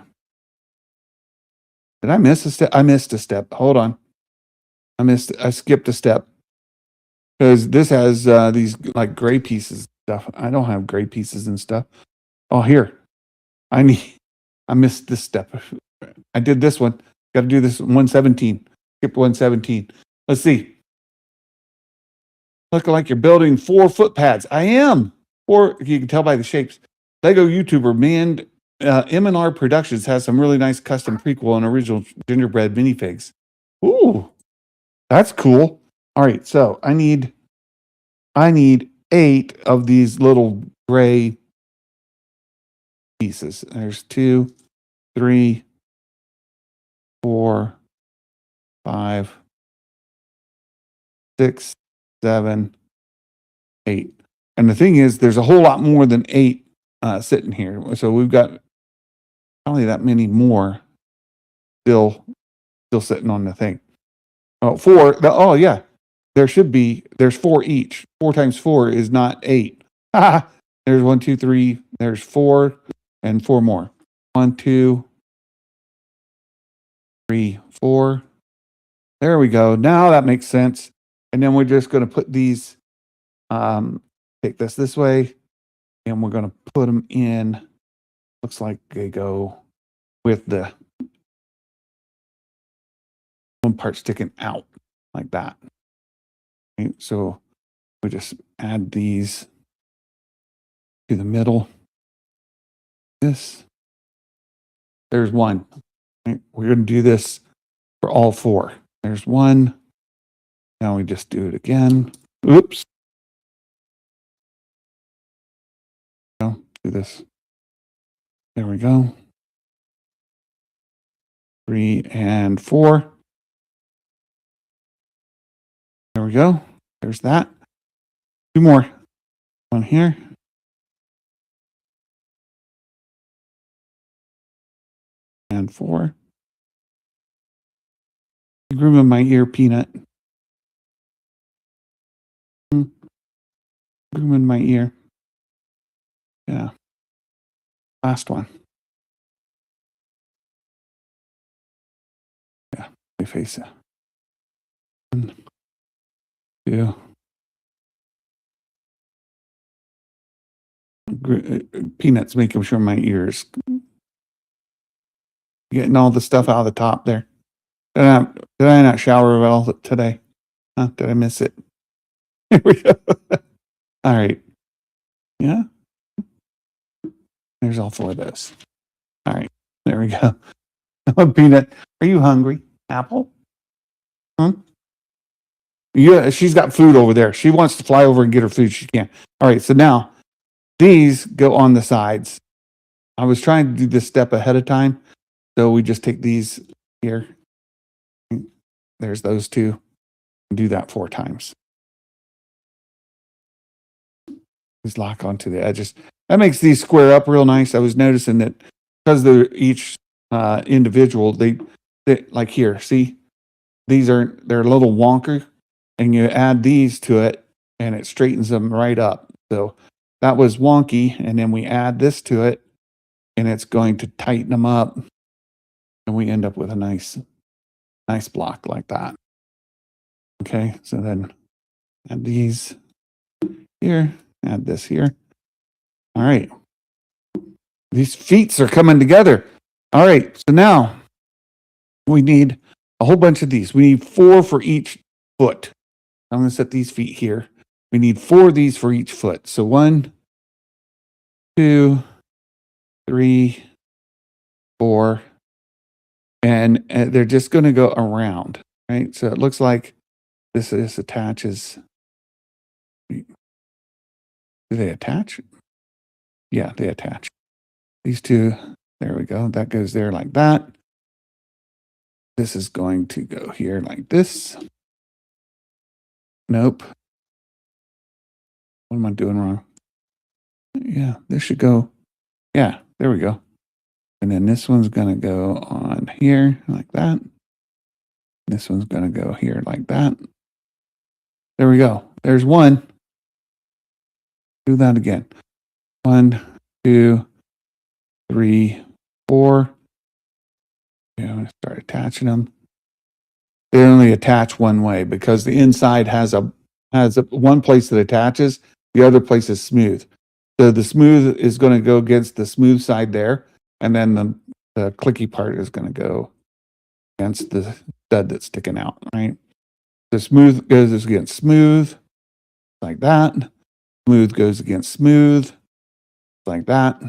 Did I miss a step? I missed a step. Hold on. I skipped a step because this has these like gray pieces and stuff. I don't have gray pieces and stuff. Oh, here. I missed this step. I did this one. Got to do this 117. Skip 117. Let's see. Looking like you're building 4 foot pads. I am. Or you can tell by the shapes. Lego YouTuber M&R Productions has some really nice custom prequel and original gingerbread minifigs. Ooh, that's cool. All right, so I need 8 of these little gray pieces. There's 2, 3, 4, 5, 6, 7, 8. And the thing is, there's a whole lot more than 8 sitting here. So we've got probably that many more still sitting on the thing. Oh, 4. Oh, yeah. There's 4 each. 4 times 4 is not 8. There's 1, 2, 3. There's 4 and 4 more. 1, 2, 3, 4. There we go. Now that makes sense. And then we're just going to put these, take this way, and we're going to put them in. Looks like they go with the one part sticking out like that. Okay, so we just add these to the middle. There's 1. Okay, we're going to do this for all 4. There's 1. Now we just do it again. Oops. do this. There we go. 3 and 4. There we go. There's that. 2 more. One here. And 4. Grooving my ear, Peanut. Grooving my ear. Yeah. Last one. Yeah. They face it. 1, 2. Peanut's making sure my ears. Getting all the stuff out of the top there. Did I not shower at all today? Huh? Did I miss it? Here we go. All right. Yeah. There's all 4 of those. All right. There we go. Peanut, are you hungry? Apple? Yeah, she's got food over there. She wants to fly over and get her food. She can. All right. So now these go on the sides. I was trying to do this step ahead of time. So we just take these here. There's those 2. Do that 4 times. Just lock onto the edges. That makes these square up real nice. I was noticing that because they're each individual, they like here, see, they're a little wonky, and you add these to it and it straightens them right up. So that was wonky, and then we add this to it and it's going to tighten them up, and we end up with a nice block like that. Okay, so then add these here, add this here. All right. These feet are coming together. All right, so now we need a whole bunch of these. We need 4 for each foot. I'm going to set these feet here. We need 4 of these for each foot. So 1, 2, 3, 4. And they're just going to go around, right? So it looks like this attaches. Do they attach? Yeah, they attach. These 2, there we go. That goes there like that. This is going to go here like this. Nope. What am I doing wrong? Yeah, this should go. Yeah, there we go. And then this one's going to go on here like that. This one's going to go here like that. There we go. There's 1. Do that again. 1, 2, 3, 4. Yeah, I'm going to start attaching them. They only attach one way because the inside has one place that attaches, the other place is smooth. So the smooth is going to go against the smooth side there, and then the clicky part is going to go against the stud that's sticking out, right? The smooth goes against smooth, like that. Smooth goes against smooth, like that.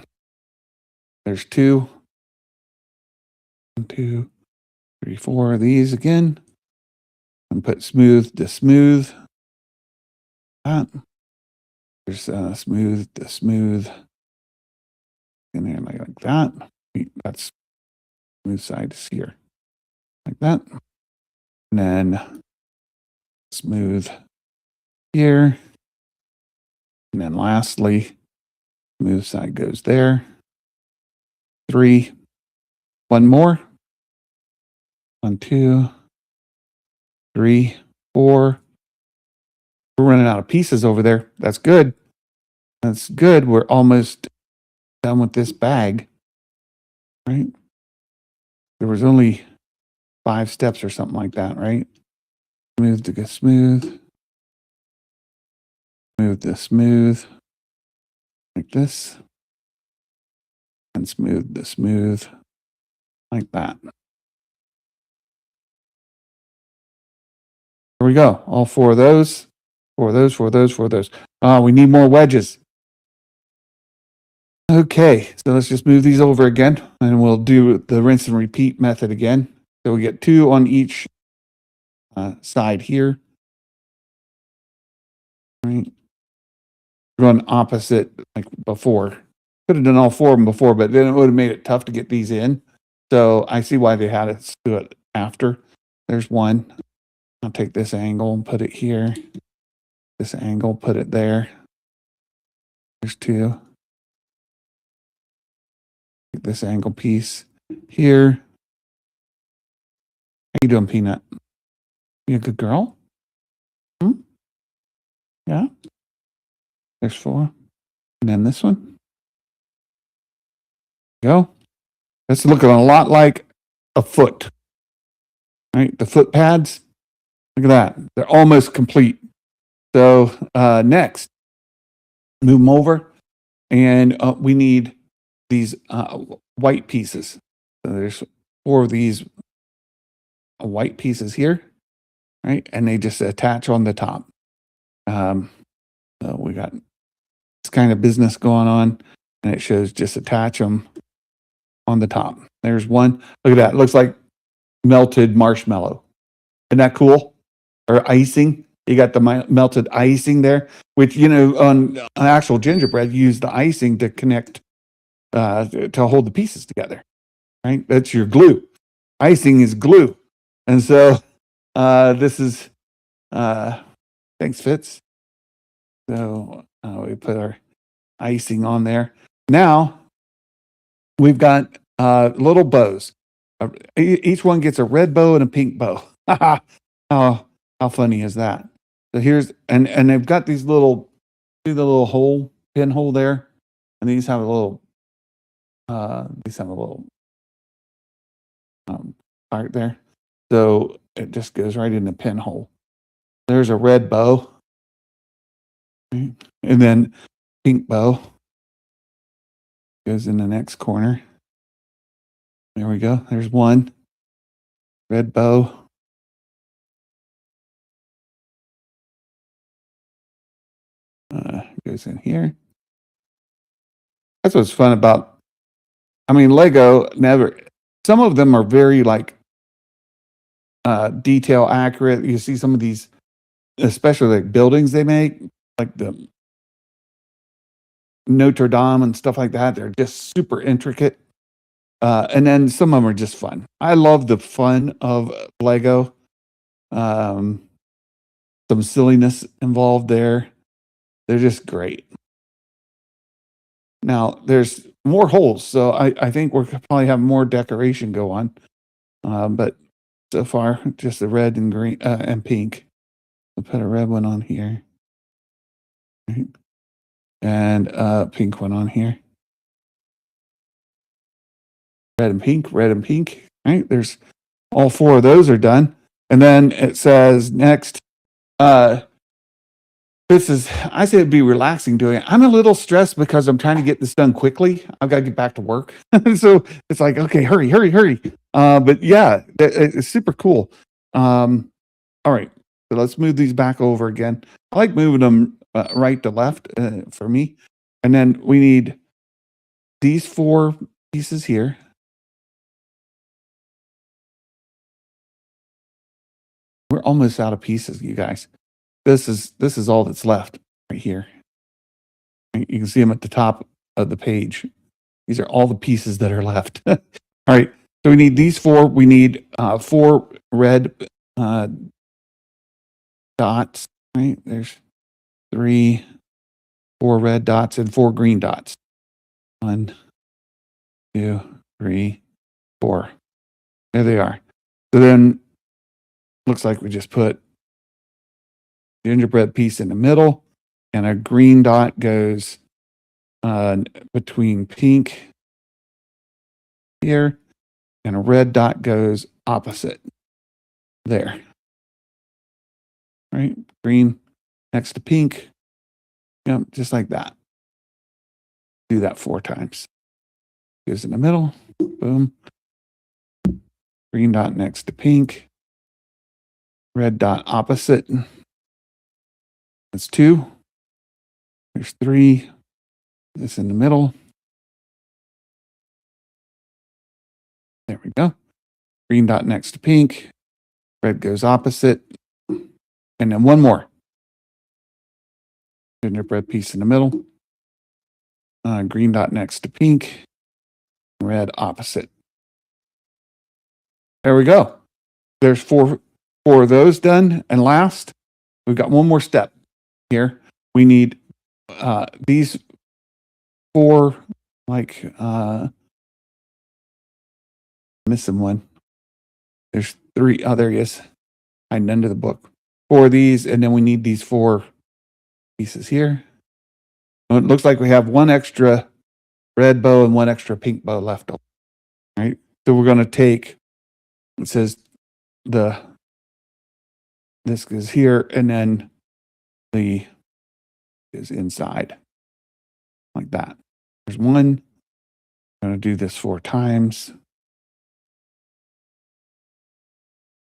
There's 2. 1, 2, 3, 4 of these again. And put smooth to smooth. That. There's smooth to smooth. And then like that. That's smooth side is here. Like that. And then smooth here. And then lastly, smooth side goes there. 3. 1 more. 1, 2, 3, 4. We're running out of pieces over there. That's good. That's good. We're almost done with this bag. Right? There was only 5 steps or something like that, right? Smooth to go smooth. Smooth to smooth. Like this. And smooth to smooth. Like that. There we go. All 4 of those. 4 of those, 4 of those, 4 of those. We need more wedges. Okay, so let's just move these over again, and we'll do the rinse and repeat method again. So we get 2 on each side here. Right. Run opposite like before. Could have done all four of them before, but then it would have made it tough to get these in. So I see why they had us do it after. There's one. I'll take this angle and put it here. This angle, put it there. There's two. Take this angle piece here. How you doing, Peanut? You a good girl? Hmm? Yeah. There's four. And then this one. Go. That's looking a lot like a foot. Right? The foot pads. Look at that. They're almost complete. So next, move them over. And we need these white pieces. So there's four of these white pieces here. Right? And they just attach on the top. So we got this kind of business going on. And it shows just attach them on the top. There's one. Look at that. It looks like melted marshmallow. Isn't that cool? Or icing. You got the melted icing there, which, you know, on actual gingerbread, you use the icing to connect, to hold the pieces together, right? That's your glue. Icing is glue. And so this is, thanks, Fitz. So we put our icing on there. Now we've got little bows. Each one gets a red bow and a pink bow. How funny is that? So here's and they've got these little, see the little hole, pinhole there, and these have a little part there. So it just goes right in the pinhole. There's a red bow, and then pink bow goes in the next corner. There we go. There's one red bow. Goes in here. That's what's fun about. I mean, Lego never. Some of them are very like detail accurate. You see some of these, especially like buildings they make, like the Notre Dame and stuff like that. They're just super intricate. And then some of them are just fun. I love the fun of Lego. Some silliness involved there. They're just great. Now there's more holes, so I think we're probably have more decoration go on. But so far, just the red and green and pink. I'll put a red one on here. Right. And pink one on here. Red and pink, red and pink. Right? There's all four of those are done. And then it says next, this is, I say it'd be relaxing doing it. I'm a little stressed because I'm trying to get this done quickly. I've got to get back to work. So it's like, okay, hurry. But yeah, it's super cool. All right. So let's move these back over again. I like moving them right to left for me. And then we need these four pieces here. We're almost out of pieces, you guys. This is all that's left right here. You can see them at the top of the page. These are all the pieces that are left. All right. So we need these four. We need four red dots. Right. There's 3, 4 red dots and 4 green dots. 1, 2, 3, 4. There they are. So then looks like we just put gingerbread piece in the middle, and a green dot goes between pink here, and a red dot goes opposite there. Right? Green next to pink. Yep, just like that. Do that 4 times. Goes in the middle. Boom. Green dot next to pink. Red dot opposite. That's 2. There's 3. This in the middle. There we go. Green dot next to pink. Red goes opposite. And then one more. Gingerbread piece in the middle. green dot next to pink, red opposite. There we go. There's four of those done. And last, we've got one more step here. We need these four, like, missing one. There's three. Oh, there he is. Hiding under the book. Four of these, and then we need these four pieces here. It looks like we have one extra red bow and one extra pink bow left over. Right? So we're going to take, it says this is here, and then the is inside. Like that. There's one. I'm going to do this 4 times.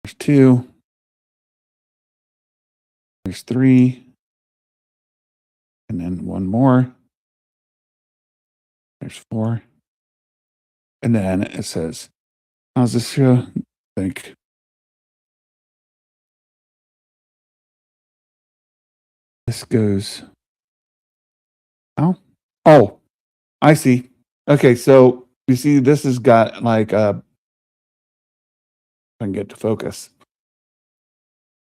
There's 2. There's 3. And then one more. There's 4. And then it says, how's this show? I think. This goes. Oh, I see. Okay, so you see this has got like I can get to focus.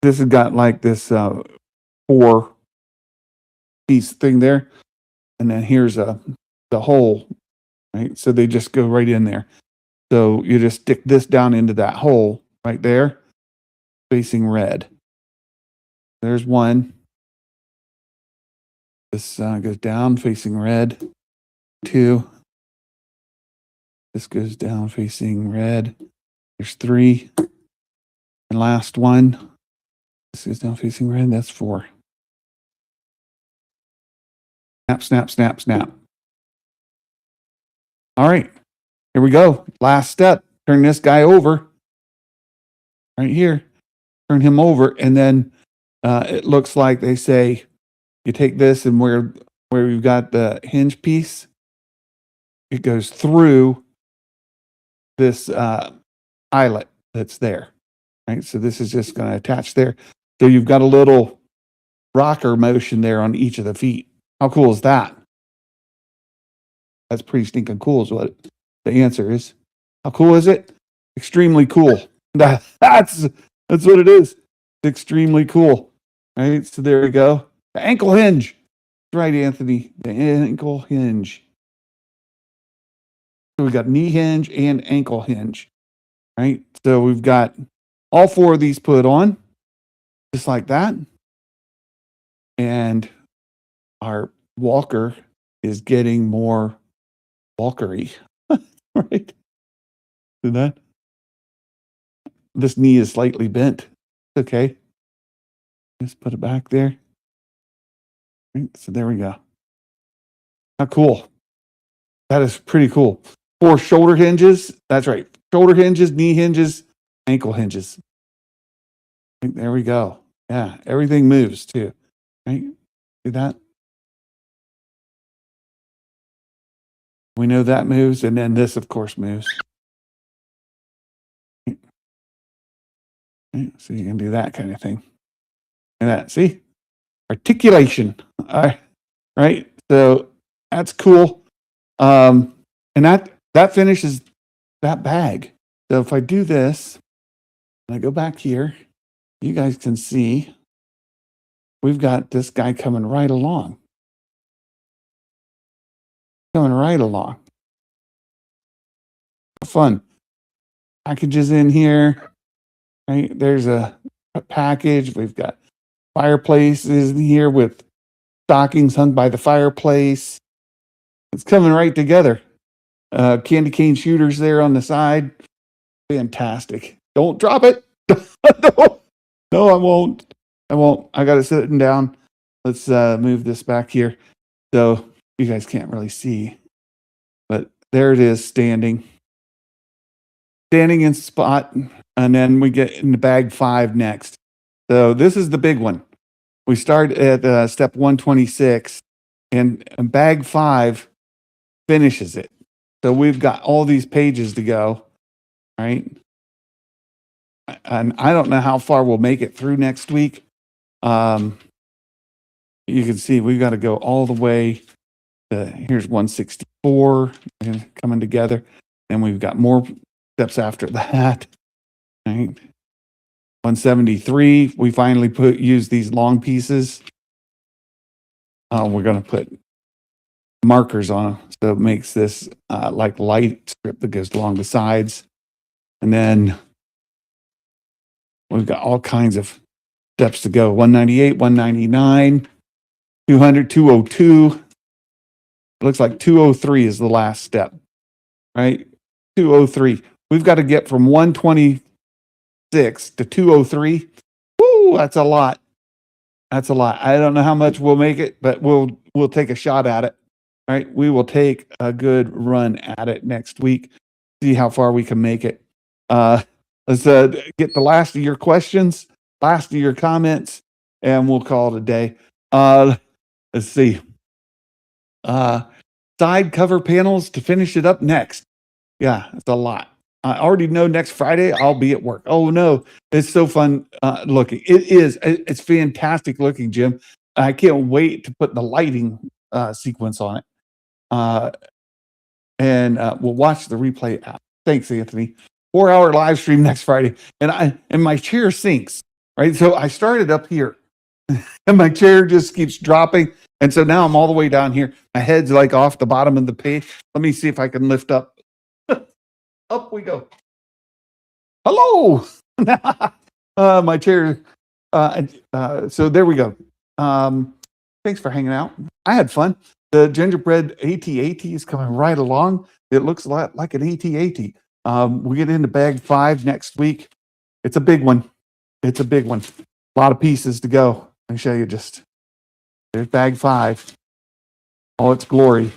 This has got like this 4 piece thing there. And then here's the hole, right? So they just go right in there. So you just stick this down into that hole right there, facing red. There's one. This goes down facing red. 2. This goes down facing red. There's 3. And last one. This goes down facing red. That's 4. Snap, snap, snap, snap. All right. Here we go. Last step. Turn this guy over. Right here. Turn him over. And then it looks like they say you take this and where we've got the hinge piece, it goes through this eyelet that's there. Right. So this is just going to attach there. So you've got a little rocker motion there on each of the feet. How cool is that? That's pretty stinking cool is what the answer is. How cool is it? Extremely cool. That's what it is. It's extremely cool. Right? So there we go. The ankle hinge. That's right, Anthony. The ankle hinge. So we've got knee hinge and ankle hinge. Right? So we've got all 4 of these put on. Just like that. And our walker is getting more walkery. Right? See that? This knee is slightly bent. Okay. Just put it back there. Right, so there we go. How cool. That is pretty cool. 4 shoulder hinges. That's right. Shoulder hinges, knee hinges, ankle hinges. Right, there we go. Yeah. Everything moves too. Right? See that? We know that moves. And then this, of course, moves. Right, so you can do that kind of thing. And that, see? Articulation. Right? So that's cool. And that finishes that bag. So if I do this, and I go back here, you guys can see we've got this guy coming right along. Coming right along. Fun. Packages in here. Right? There's a package. We've got fireplaces in here with stockings hung by the fireplace. It's coming right together. Candy cane shooters there on the side. Fantastic. Don't drop it. No, I won't. I got it sitting down. Let's move this back here. So you guys can't really see. But there it is standing. Standing in spot. And then we get into bag 5 next. So this is the big one. We start at step 126. And bag 5 finishes it. So we've got all these pages to go, right? And I don't know how far we'll make it through next week. You can see we've got to go all the way Here's 164 coming together, and we've got more steps after that. Right. 173, we finally use these long pieces. We're going to put markers on them, so it makes this like light strip that goes along the sides. And then we've got all kinds of steps to go. 198, 199, 200, 202. It looks like 203 is the last step, right? 203. We've got to get from 126 to 203. Woo, that's a lot. That's a lot. I don't know how much we'll make it, but we'll take a shot at it. All right. We will take a good run at it next week. See how far we can make it. Let's get the last of your questions, last of your comments, and we'll call it a day. Let's see. Side cover panels to finish it up next. Yeah, it's a lot. I already know next Friday I'll be at work. Oh no, it's so fun looking. It is. It's fantastic looking, Jim. I can't wait to put the lighting sequence on it. And we'll watch the replay app. Thanks, Anthony. 4-hour live stream next Friday. And my chair sinks, right? So I started up here and my chair just keeps dropping. And so now I'm all the way down here. My head's like off the bottom of the page. Let me see if I can lift up. Up we go. Hello. My chair. So there we go. Thanks for hanging out. I had fun. The gingerbread AT-AT is coming right along. It looks a lot like an AT-AT. We get into bag 5 next week. It's a big one. It's a big one. A lot of pieces to go. Let me show you just. There's bag 5. All its glory.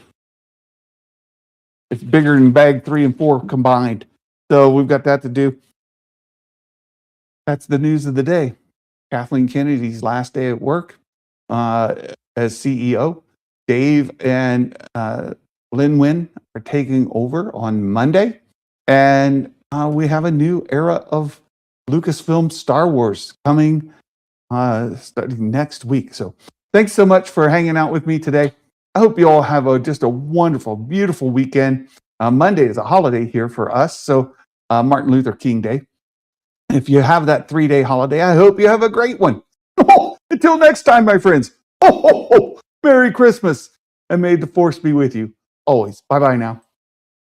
It's bigger than bag 3 and 4 combined. So we've got that to do. That's the news of the day. Kathleen Kennedy's last day at work as CEO. Dave and Lin Win are taking over on Monday. And we have a new era of Lucasfilm Star Wars coming starting next week. So thanks so much for hanging out with me today. I hope you all have just a wonderful, beautiful weekend. Monday is a holiday here for us, so Martin Luther King Day. If you have that 3-day holiday, I hope you have a great one. Until next time, my friends. Merry Christmas, and may the force be with you always. Bye-bye now.